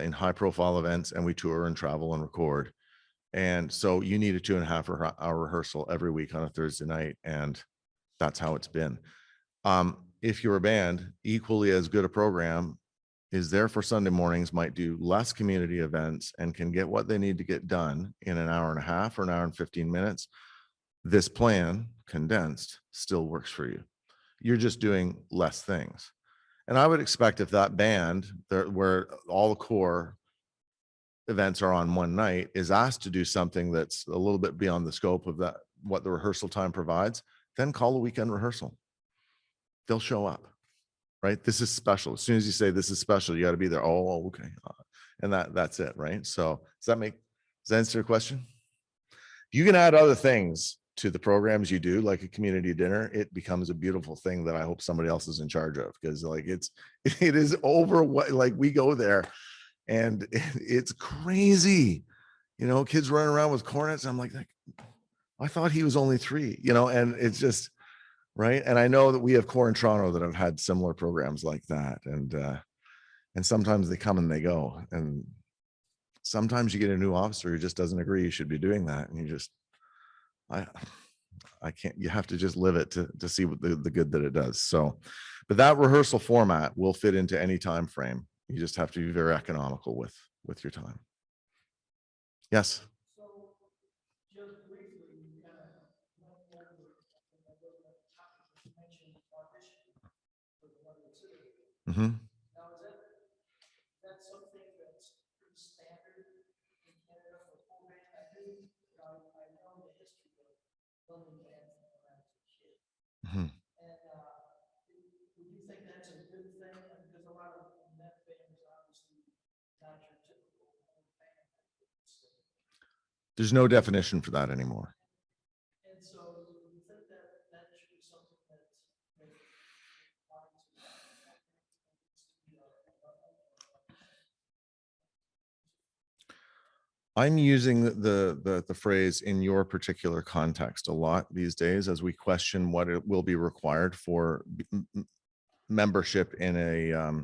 in high profile events, and we tour and travel and record. And so you need a 2.5-hour rehearsal every week on a Thursday night. And that's how it's been. If you're a band, equally as good a program is there for Sunday mornings, might do less community events and can get what they need to get done in an hour and a half or an hour and 15 minutes. This plan, condensed, still works for you. You're just doing less things. And I would expect if that band, where all the core events are on one night, is asked to do something that's a little bit beyond the scope of that, what the rehearsal time provides, then call a weekend rehearsal. They'll show up. Right? This is special. As soon as you say this is special, you got to be there. Oh, okay. And that's it. Right? So does that answer your question? You can add other things to the programs you do, like a community dinner. It becomes a beautiful thing that I hope somebody else is in charge of, because like it is over what, like we go there and it's crazy. You know, kids running around with cornets. I'm like, I thought he was only 3, you know, and it's just, right. And I know that we have core in Toronto that have had similar programs like that. And sometimes they come and they go. And sometimes you get a new officer who just doesn't agree you should be doing that. And you just, I can't, you have to just live it to see what the good that it does. So, but that rehearsal format will fit into any time frame. You just have to be very economical with your time. Yes. Mm-hmm. Now, is that something that's pretty standard in Canada for full band? I know the history of building bands when I was a kid. Mm-hmm. And do you think that's a good thing? Because a lot of net bands are obviously not your typical band. There's no definition for that anymore. And so you think that should be something that I'm using the phrase in your particular context a lot these days as we question what it will be required for membership in a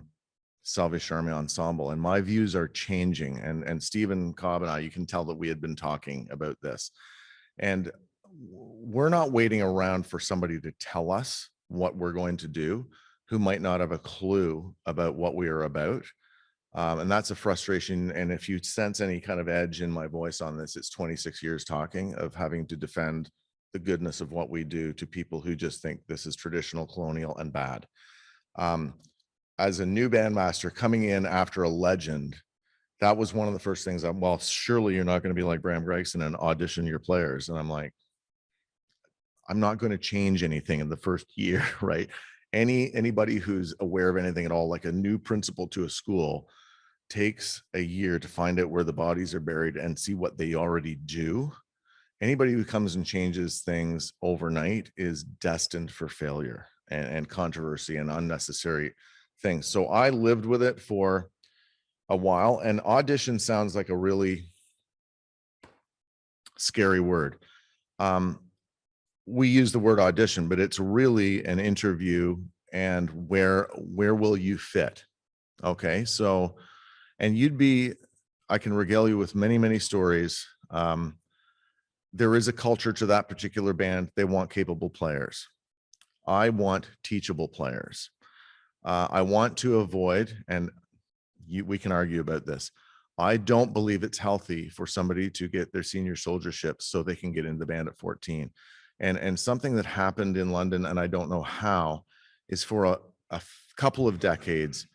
Salvation Army ensemble. And my views are changing. And Stephen Cobb and I, you can tell that we had been talking about this. And we're not waiting around for somebody to tell us what we're going to do, who might not have a clue about what we are about. And that's a frustration. And if you sense any kind of edge in my voice on this, it's 26 years talking of having to defend the goodness of what we do to people who just think this is traditional, colonial, and bad. As a new bandmaster coming in after a legend, that was one of the first things. Well, surely you're not going to be like Bram Gregson and audition your players. And I'm like, I'm not going to change anything in the first year, right? Anybody who's aware of anything at all, like a new principal to a school, takes a year to find out where the bodies are buried and see what they already do. anybody who comes and changes things overnight is destined for failure and controversy and unnecessary things. So I lived with it for a while, and audition sounds like a really scary word. We use the word audition, but it's really an interview, and where will you fit? Okay, so, and I can regale you with many, many stories. There is a culture to that particular band. They want capable players. I want teachable players. I want to avoid, and we can argue about this. I don't believe it's healthy for somebody to get their senior soldiership so they can get in the band at 14. And something that happened in London, and I don't know how, is for a couple of decades,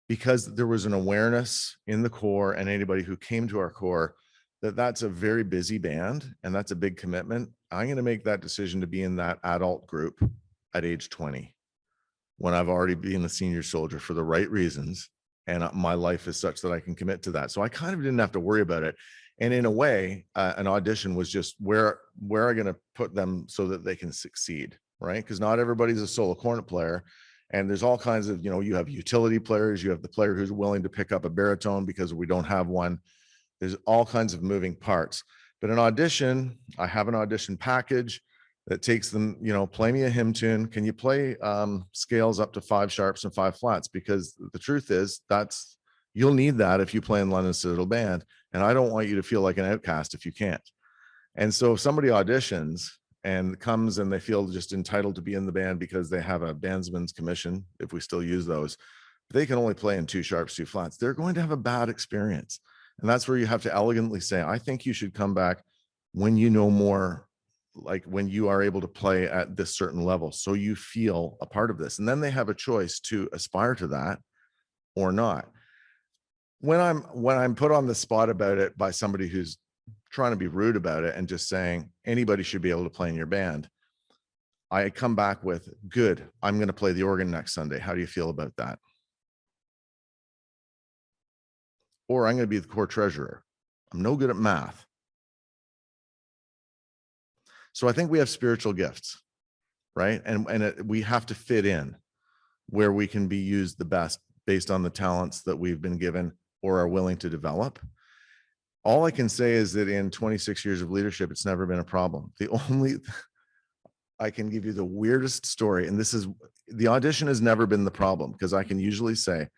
because there was an awareness in the corps and anybody who came to our corps that that's a very busy band and that's a big commitment. I'm going to make that decision to be in that adult group at age 20 when I've already been a senior soldier for the right reasons. And my life is such that I can commit to that. So I kind of didn't have to worry about it. And in a way, an audition was just where I'm going to put them so that they can succeed, right? Because not everybody's a solo cornet player. And there's all kinds of, you have utility players, you have the player who's willing to pick up a baritone because we don't have one. There's all kinds of moving parts. But an audition, I have an audition package that takes them, play me a hymn tune. Can you play scales up to 5 sharps and 5 flats? Because the truth is you'll need that if you play in London Citadel Band. And I don't want you to feel like an outcast if you can't. And so if somebody auditions and comes and they feel just entitled to be in the band because they have a bandsman's commission, if we still use those, they can only play in 2 sharps, 2 flats, they're going to have a bad experience. And that's where you have to elegantly say, I think you should come back when you know more, like when you are able to play at this certain level, so you feel a part of this. And then they have a choice to aspire to that or not. When I'm put on the spot about it by somebody who's trying to be rude about it and just saying anybody should be able to play in your band, I come back with, good, I'm going to play the organ next Sunday. How do you feel about that? Or I'm going to be the corps treasurer. I'm no good at math. So I think we have spiritual gifts, right? And we have to fit in where we can be used the best based on the talents that we've been given or are willing to develop. All I can say is that in 26 years of leadership, it's never been a problem. I can give you the weirdest story, and the audition has never been the problem, because I can usually say,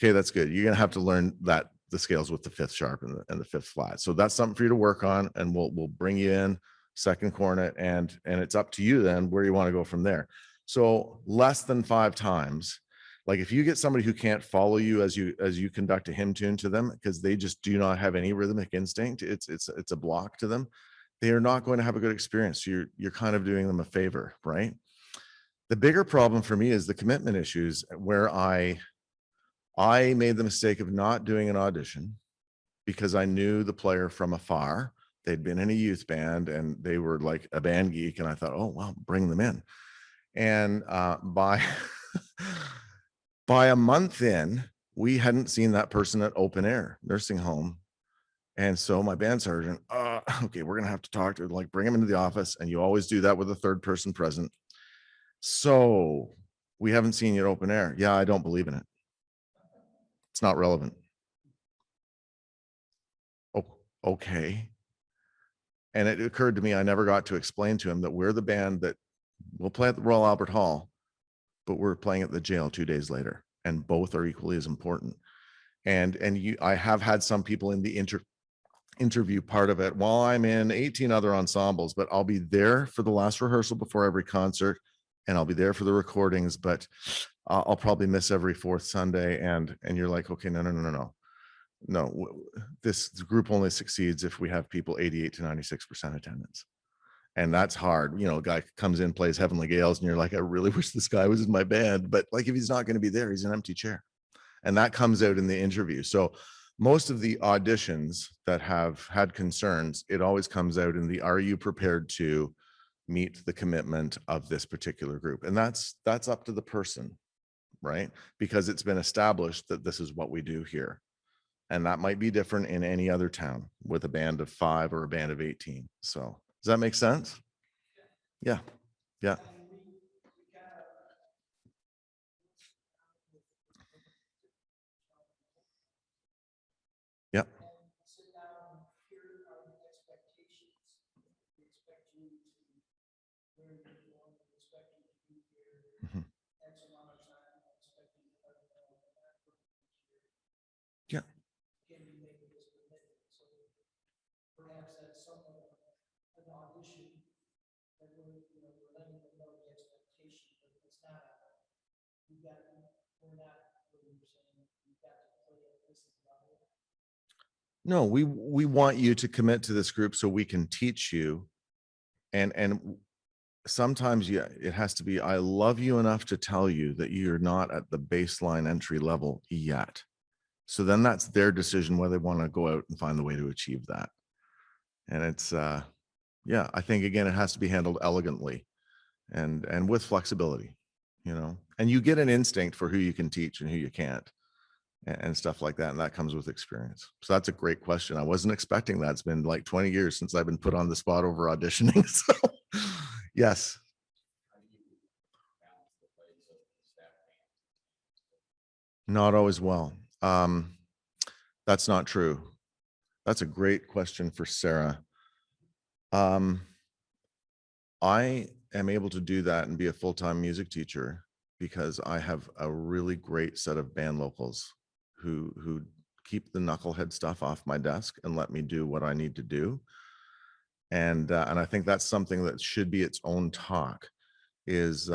okay, that's good. You're going to have to learn the scales with the 5th sharp and the 5th flat. So that's something for you to work on, and we'll bring you in second cornet, and it's up to you then where you want to go from there. So less than 5 times, like if you get somebody who can't follow you as you conduct a hymn tune to them because they just do not have any rhythmic instinct, it's a block to them, they are not going to have a good experience. So you're kind of doing them a favor, right? The bigger problem for me is the commitment issues, where I made the mistake of not doing an audition because I knew the player from afar. They'd been in a youth band and they were like a band geek, and I thought, oh well, bring them in. And by a month in, we hadn't seen that person at open air nursing home. And so my band sergeant, okay, we're gonna have to talk to, like, bring him into the office, and you always do that with a 3rd person present. So we haven't seen you at open air. Yeah, I don't believe in it. It's not relevant. Oh, okay. And it occurred to me, I never got to explain to him that we're the band that will play at the Royal Albert Hall, but we're playing at the jail 2 days later, and both are equally as important. And I have had some people in the interview part of it while I'm in 18 other ensembles, but I'll be there for the last rehearsal before every concert, and I'll be there for the recordings, but I'll probably miss every 4th Sunday. And you're like, okay, no, this group only succeeds if we have people 88 to 96% attendance. And that's hard. A guy comes in, plays Heavenly Gales, and you're like, I really wish this guy was in my band. But like, if he's not going to be there, he's an empty chair. And that comes out in the interview. So most of the auditions that have had concerns, it always comes out in the, are you prepared to meet the commitment of this particular group? And that's up to the person, right? Because it's been established that this is what we do here. And that might be different in any other town with a band of 5 or a band of 18. So Does that make sense? Yeah. Yeah. Yeah. Sit down, here are the expectations. We expect you to learn your form, we expect you to be here Mhm. X amount of time, I expect you to have that Yeah. can you make this commitment? So perhaps that's somewhat of an audition that we're, we're letting them know the expectation, but it's not we're not, what you're saying, you've got to play at this level. No, we want you to commit to this group so we can teach you. And sometimes it has to be, I love you enough to tell you that you're not at the baseline entry level yet. So then that's their decision whether they want to go out and find the way to achieve that. And it's yeah, I think again it has to be handled elegantly and with flexibility, and you get an instinct for who you can teach and who you can't. And stuff like that. And that comes with experience. So that's a great question. I wasn't expecting that. It's been like 20 years since I've been put on the spot over auditioning. So yes. Not always well. That's not true. That's a great question for Sarah. I am able to do that and be a full-time music teacher because I have a really great set of band locals who keep the knucklehead stuff off my desk and let me do what I need to do. And I think that's something that should be its own talk, is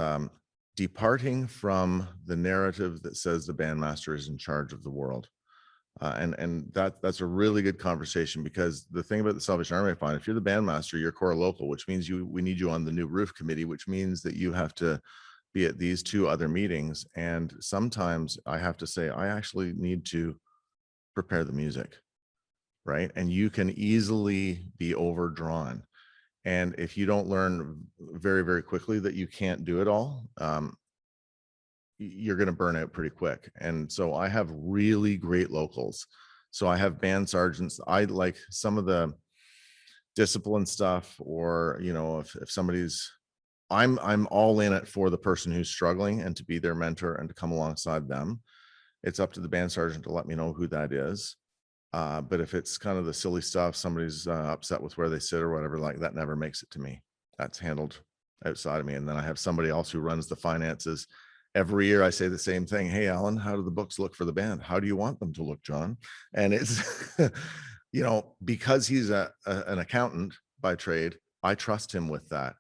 departing from the narrative that says the bandmaster is in charge of the world. And that's a really good conversation, because the thing about the Salvation Army, I find, if you're the bandmaster, you're core local, which means we need you on the new roof committee, which means that you have to be at these two other meetings. And sometimes I have to say, I actually need to prepare the music, right? And you can easily be overdrawn. And if you don't learn very, very quickly that you can't do it all, you're going to burn out pretty quick. And so I have really great locals. So I have band sergeants. I like some of the discipline stuff, or, if somebody's, I'm all in it for the person who's struggling and to be their mentor and to come alongside them. It's up to the band sergeant to let me know who that is. But if it's kind of the silly stuff, somebody's upset with where they sit or whatever, like that never makes it to me. That's handled outside of me. And then I have somebody else who runs the finances. Every year I say the same thing. Hey, Alan, how do the books look for the band? How do you want them to look, John? And it's, because he's an accountant by trade, I trust him with that.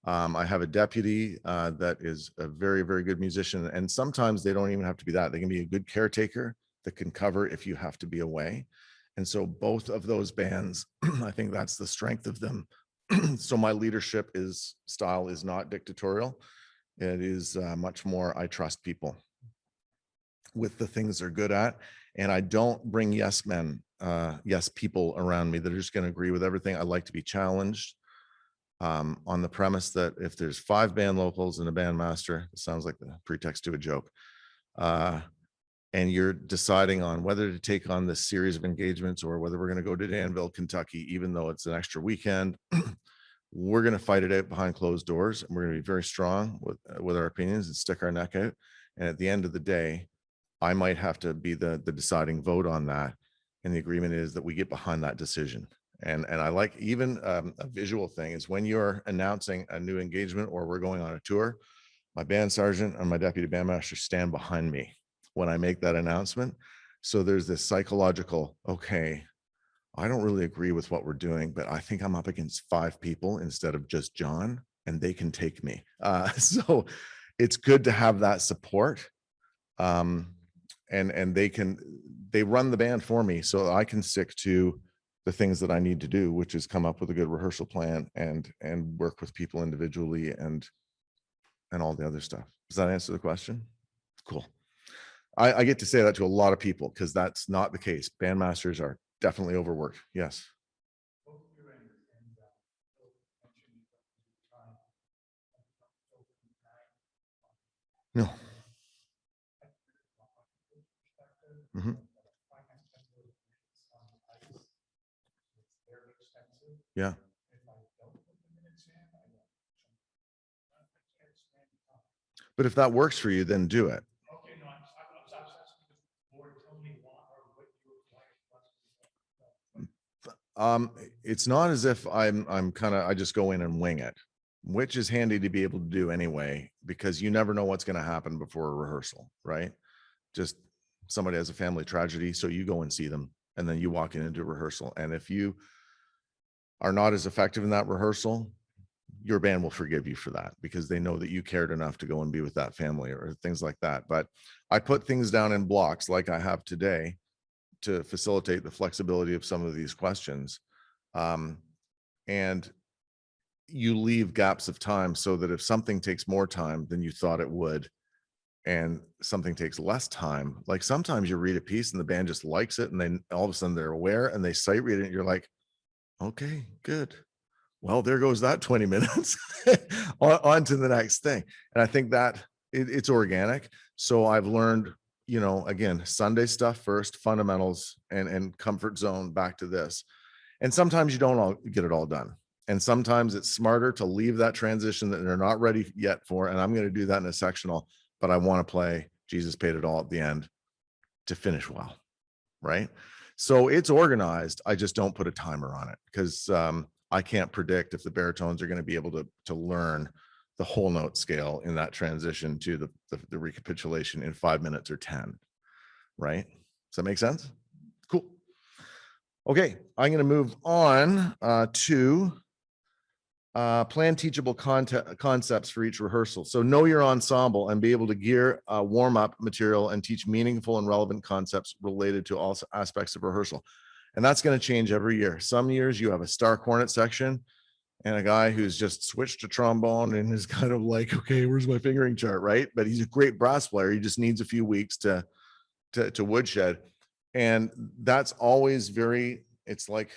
I have a deputy that is a very, very good musician. And sometimes they don't even have to be that. They can be a good caretaker that can cover if you have to be away. And so both of those bands, I think that's the strength of them. So my leadership style is not dictatorial. It is much more, I trust people with the things they're good at. And I don't bring yes men, yes people around me that are just going to agree with everything. I like to be challenged on the premise that if there's 5 band locals and a band master, it sounds like the pretext to a joke. And you're deciding on whether to take on this series of engagements or whether we're going to go to Danville, Kentucky, even though it's an extra weekend. We're going to fight it out behind closed doors, and we're going to be very strong with our opinions and stick our neck out. And at the end of the day, I might have to be the deciding vote on that. And the agreement is that we get behind that decision. And I like even a visual thing is when you're announcing a new engagement or we're going on a tour, my band sergeant and my deputy bandmaster stand behind me when I make that announcement. So there's this psychological, okay, I don't really agree with what we're doing, but I think I'm up against 5 people instead of just John, and they can take me. So it's good to have that support. And they run the band for me, so I can stick to the things that I need to do, which is come up with a good rehearsal plan and work with people individually and all the other stuff. Does that answer the question? Cool. I get to say that to a lot of people because that's not the case. Bandmasters are definitely overworked. Yes. No. Mhm. Yeah. But if that works for you, then do it. Okay, no, I'm asking because Lord, tell me what or what you It's not as if I'm kind of, I just go in and wing it, which is handy to be able to do anyway, because you never know what's going to happen before a rehearsal, right? Just somebody has a family tragedy, so you go and see them, and then you walk into rehearsal. And if you are not as effective in that rehearsal, your band will forgive you for that because they know that you cared enough to go and be with that family or things like that. But I put things down in blocks like I have today to facilitate the flexibility of some of these questions. And you leave gaps of time so that if something takes more time than you thought it would, and something takes less time, like sometimes you read a piece and the band just likes it, and then all of a sudden they're aware and they sight read it, and you're like, okay, good. Well, there goes that 20 minutes on to the next thing. And I think that it's organic. So I've learned, again, Sunday stuff first, fundamentals and comfort zone back to this. And sometimes you don't all get it all done. And sometimes it's smarter to leave that transition that they're not ready yet for. And I'm going to do that in a sectional, but I want to play Jesus Paid It All at the end to finish well. Right. So it's organized. I just don't put a timer on it because I can't predict if the baritones are going to be able to learn the whole note scale in that transition to the recapitulation in 5 minutes or 10. Right. Does that make sense? Cool. Okay. I'm going to move on to plan teachable concepts for each rehearsal. So know your ensemble and be able to gear warm-up material and teach meaningful and relevant concepts related to all aspects of rehearsal. And that's going to change every year. Some years you have a star cornet section and a guy who's just switched to trombone and is kind of like, okay, where's my fingering chart, right? But he's a great brass player. He just needs a few weeks to woodshed. And that's always it's like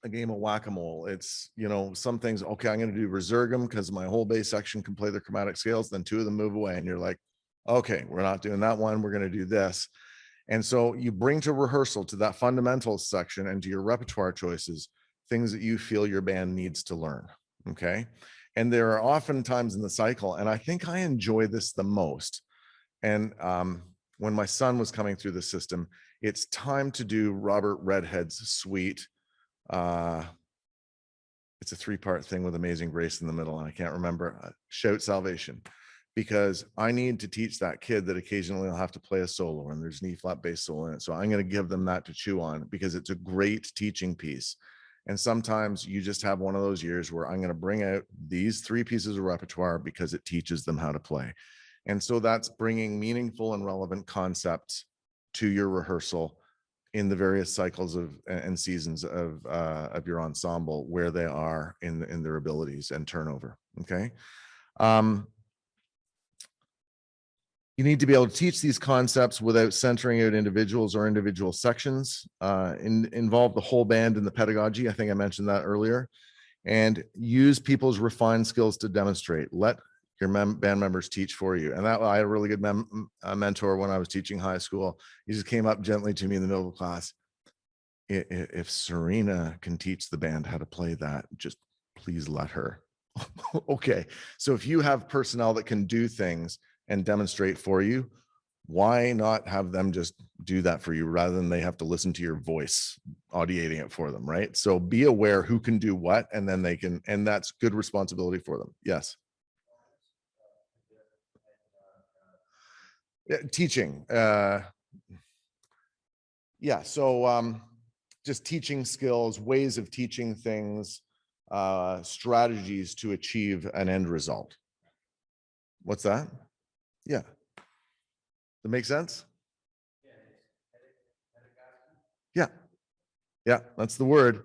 a game of whack-a-mole. It's, some things, okay, I'm going to do resurgam because my whole bass section can play the chromatic scales. Then two of them move away and you're like, okay, we're not doing that one. We're going to do this. And so you bring to rehearsal, to that fundamentals section and to your repertoire choices, things that you feel your band needs to learn. Okay. And there are often times in the cycle, and I think I enjoy this the most. And when my son was coming through the system, it's time to do Robert Redhead's suite. It's a 3-part thing with Amazing Grace in the middle, and I can't remember. Shout Salvation, because I need to teach that kid that occasionally I'll have to play a solo and there's an E flat bass solo in it. So I'm going to give them that to chew on because it's a great teaching piece. And sometimes you just have one of those years where I'm going to bring out these 3 pieces of repertoire because it teaches them how to play. And so that's bringing meaningful and relevant concepts to your rehearsal in the various cycles and seasons of your ensemble where they are in their abilities and turnover. Okay. You need to be able to teach these concepts without centering out individuals or individual sections, involve the whole band in the pedagogy. I think I mentioned that earlier, and use people's refined skills to demonstrate. Let your band members teach for you. And that I had a really good mentor when I was teaching high school. He just came up gently to me in the middle of class. If Serena can teach the band how to play that, just please let her. Okay. So if you have personnel that can do things and demonstrate for you, why not have them just do that for you rather than they have to listen to your voice audiating it for them, right? So be aware who can do what, and then they can, and that's good responsibility for them. Yes. Teaching. Yeah. So just teaching skills, ways of teaching things, strategies to achieve an end result. What's that? Yeah. That makes sense? Yeah. Yeah, that's the word.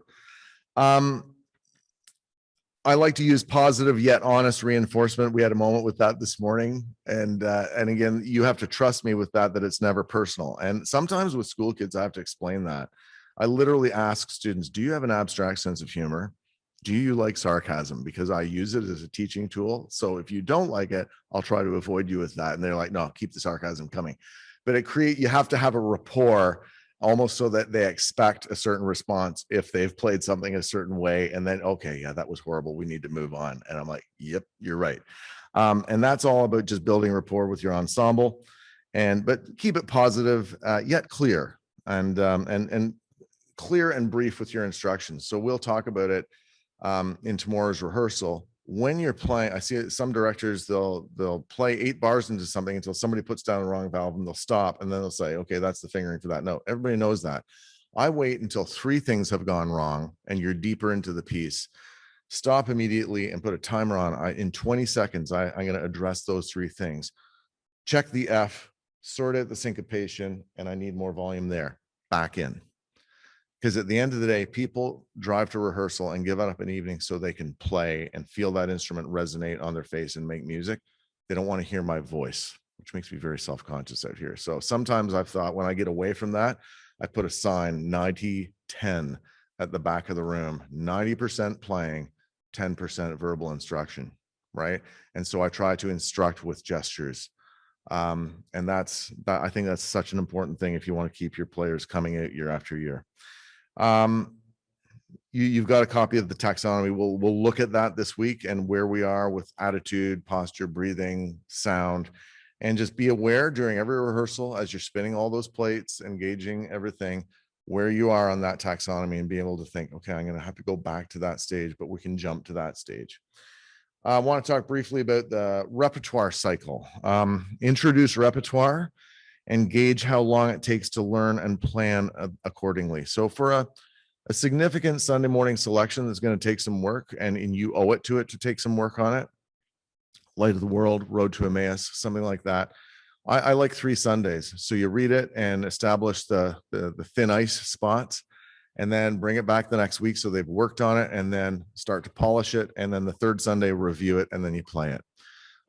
I like to use positive yet honest reinforcement. We had a moment with that this morning. And again, you have to trust me with that it's never personal. And sometimes with school kids, I have to explain that. I literally ask students, do you have an abstract sense of humor? Do you like sarcasm? Because I use it as a teaching tool. So if you don't like it, I'll try to avoid you with that. And they're like, no, keep the sarcasm coming. But you have to have a rapport almost so that they expect a certain response if they've played something a certain way, and then, okay, yeah, that was horrible, we need to move on. And I'm like, yep, you're right. And that's all about just building rapport with your ensemble, but keep it positive, yet clear, and clear and brief with your instructions. So we'll talk about it in tomorrow's rehearsal. When you're playing, I see some directors, they'll play 8 bars into something until somebody puts down the wrong valve, and they'll stop, and then they'll say, okay, that's the fingering for that note. Everybody knows that. I wait until 3 things have gone wrong and you're deeper into the piece. Stop immediately and put a timer on. In 20 seconds, I'm going to address those 3 things. Check the F, sort out the syncopation, and I need more volume there. Back in. Because at the end of the day, people drive to rehearsal and give up an evening so they can play and feel that instrument resonate on their face and make music. They don't want to hear my voice, which makes me very self-conscious out here. So sometimes I've thought when I get away from that, I put a sign 90-10 at the back of the room, 90% playing, 10% verbal instruction, right? And so I try to instruct with gestures. And I think that's such an important thing if you want to keep your players coming out year after year. You've got a copy of the taxonomy. We'll look at that this week and where we are with attitude, posture, breathing, sound, and just be aware during every rehearsal as you're spinning all those plates, engaging everything, where you are on that taxonomy, and be able to think, okay, I'm going to have to go back to that stage, but we can jump to that stage. I want to talk briefly about the repertoire cycle. Introduce repertoire and gauge how long it takes to learn and plan accordingly. So for a significant Sunday morning selection that's going to take some work, and you owe it to take some work on it, Light of the World, Road to Emmaus, something like that. I like 3 Sundays. So you read it and establish the thin ice spots, and then bring it back the next week so they've worked on it, and then start to polish it, and then the 3rd Sunday review it, and then you play it.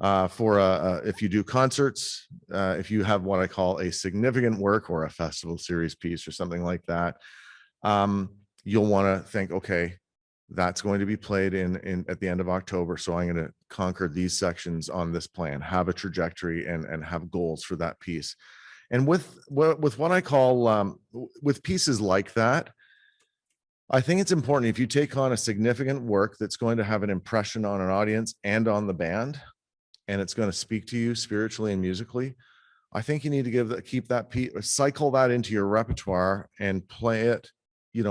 If you do concerts, if you have what I call a significant work or a festival series piece or something like that, you'll want to think, okay, that's going to be played at the end of October. So I'm going to conquer these sections on this plan, have a trajectory, and have goals for that piece. And with what I call, with pieces like that, I think it's important, if you take on a significant work that's going to have an impression on an audience and on the band, and it's going to speak to you spiritually and musically, I think you need to cycle that into your repertoire and play it,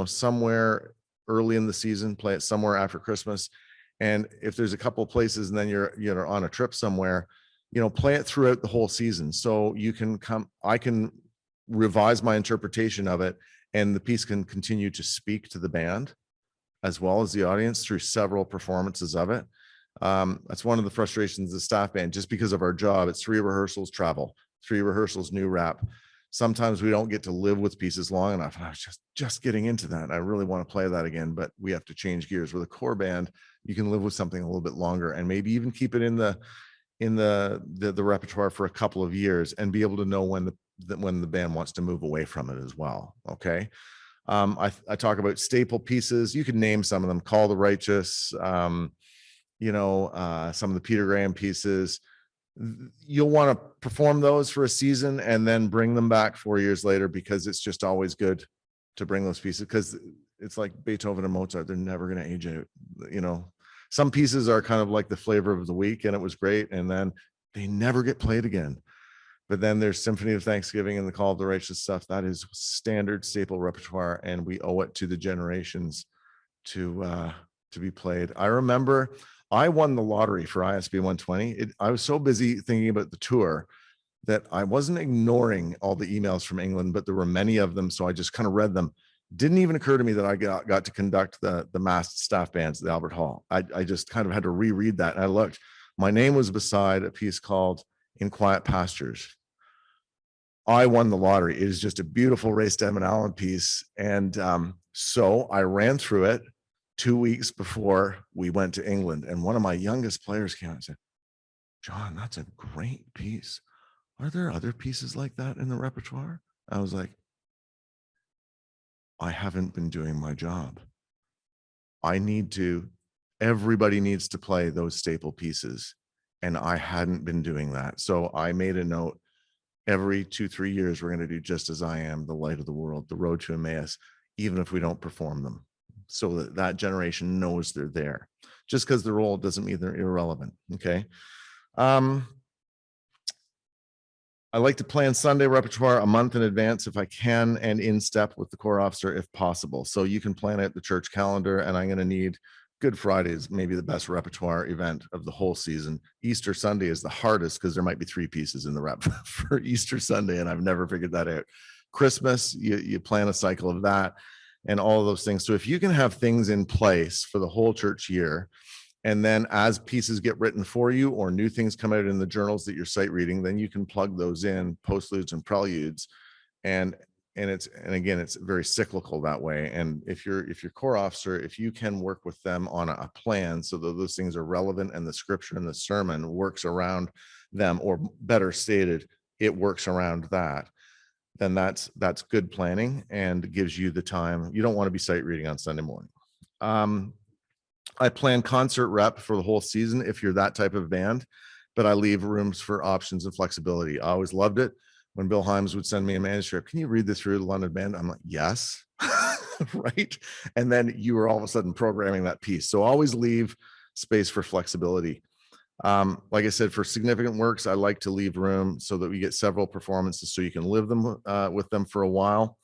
somewhere early in the season, play it somewhere after Christmas. And if there's a couple of places and then you're on a trip somewhere, play it throughout the whole season. So I can revise my interpretation of it, and the piece can continue to speak to the band as well as the audience through several performances of it. That's one of the frustrations of the staff band, just because of our job. It's 3 rehearsals travel, 3 rehearsals new rap. Sometimes we don't get to live with pieces long enough. And I was just getting into that. I really want to play that again, but we have to change gears. With a core band, you can live with something a little bit longer, and maybe even keep it in the repertoire for a couple of years, and be able to know when the band wants to move away from it as well. Okay. I talk about staple pieces. You can name some of them: Call the Righteous, some of the Peter Graham pieces. You'll want to perform those for a season and then bring them back 4 years later, because it's just always good to bring those pieces, because it's like Beethoven and Mozart. They're never going to age out. Some pieces are kind of like the flavor of the week, and it was great, and then they never get played again. But then there's Symphony of Thanksgiving and the Call of the Righteous stuff. That is standard staple repertoire, and we owe it to the generations to be played. I remember I won the lottery for ISB 120. I was so busy thinking about the tour that I wasn't ignoring all the emails from England, but there were many of them, so I just kind of read them. Didn't even occur to me that I got to conduct the massed staff bands at the Albert Hall. I just kind of had to reread that. And I looked. My name was beside a piece called In Quiet Pastures. I won the lottery. It is just a beautiful Ray Steadman Allen piece. And so I ran through it 2 weeks before we went to England. And one of my youngest players came out and said, "John, that's a great piece. Are there other pieces like that in the repertoire?" I was like, I haven't been doing my job. Everybody needs to play those staple pieces. And I hadn't been doing that. So I made a note: every 2-3 years, we're going to do Just As I Am, The Light of the World, The Road to Emmaus, even if we don't perform them, so that generation knows they're there. Just because they're old doesn't mean they're irrelevant. Okay. I like to plan Sunday repertoire a month in advance if I can, and in step with the corps officer if possible. So you can plan it the church calendar, and I'm going to need Good Friday is maybe the best repertoire event of the whole season. Easter Sunday is the hardest because there might be 3 pieces in the rep for Easter Sunday, and I've never figured that out. Christmas, you plan a cycle of that and all of those things. So if you can have things in place for the whole church year, and then as pieces get written for you or new things come out in the journals that you're sight reading, then you can plug those in, postludes and preludes. And again, it's very cyclical that way. And if you're corps officer, if you can work with them on a plan so that those things are relevant and the scripture and the sermon works around them, or better stated, it works around that, then that's good planning and gives you the time. You don't want to be sight reading on Sunday morning. I plan concert rep for the whole season if you're that type of band, but I leave rooms for options and flexibility. I always loved it when Bill Himes would send me a manuscript. Can you read this through the London band? I'm like, yes, right. And then you were all of a sudden programming that piece. So always leave space for flexibility. Like I said, for significant works, I like to leave room so that we get several performances so you can live them with them for a while.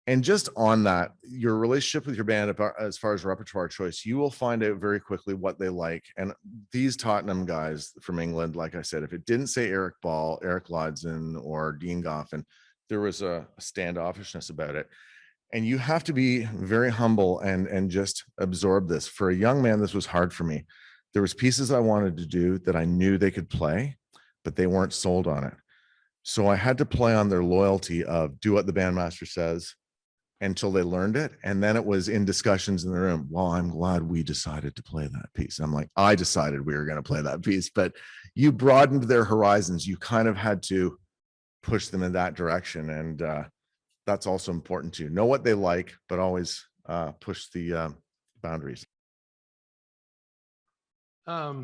And just on that, your relationship with your band, as far as repertoire choice, you will find out very quickly what they like. And these Tottenham guys from England, like I said, if it didn't say Eric Ball, Eric Lodson, or Dean Goffin, there was a standoffishness about it. And you have to be very humble and just absorb this. For a young man, this was hard for me. There was pieces I wanted to do that I knew they could play, but they weren't sold on it. So I had to play on their loyalty of do what the bandmaster says, until they learned it. And then it was in discussions in the room, well, I'm glad we decided to play that piece. I'm like, I decided we were going to play that piece, but you broadened their horizons. You kind of had to push them in that direction. And that's also important too. Know what they like, but always push the boundaries.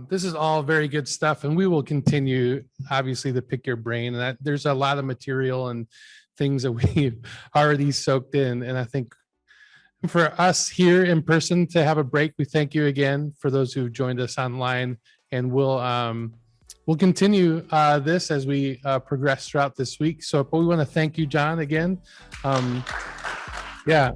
This is all very good stuff, and we will continue, obviously, to pick your brain. And that there's a lot of material and things that we've already soaked in. And I think for us here in person to have a break, we thank you again for those who've joined us online, and we'll continue this as we progress throughout this week. So, but we want to thank you, John, again. Yeah.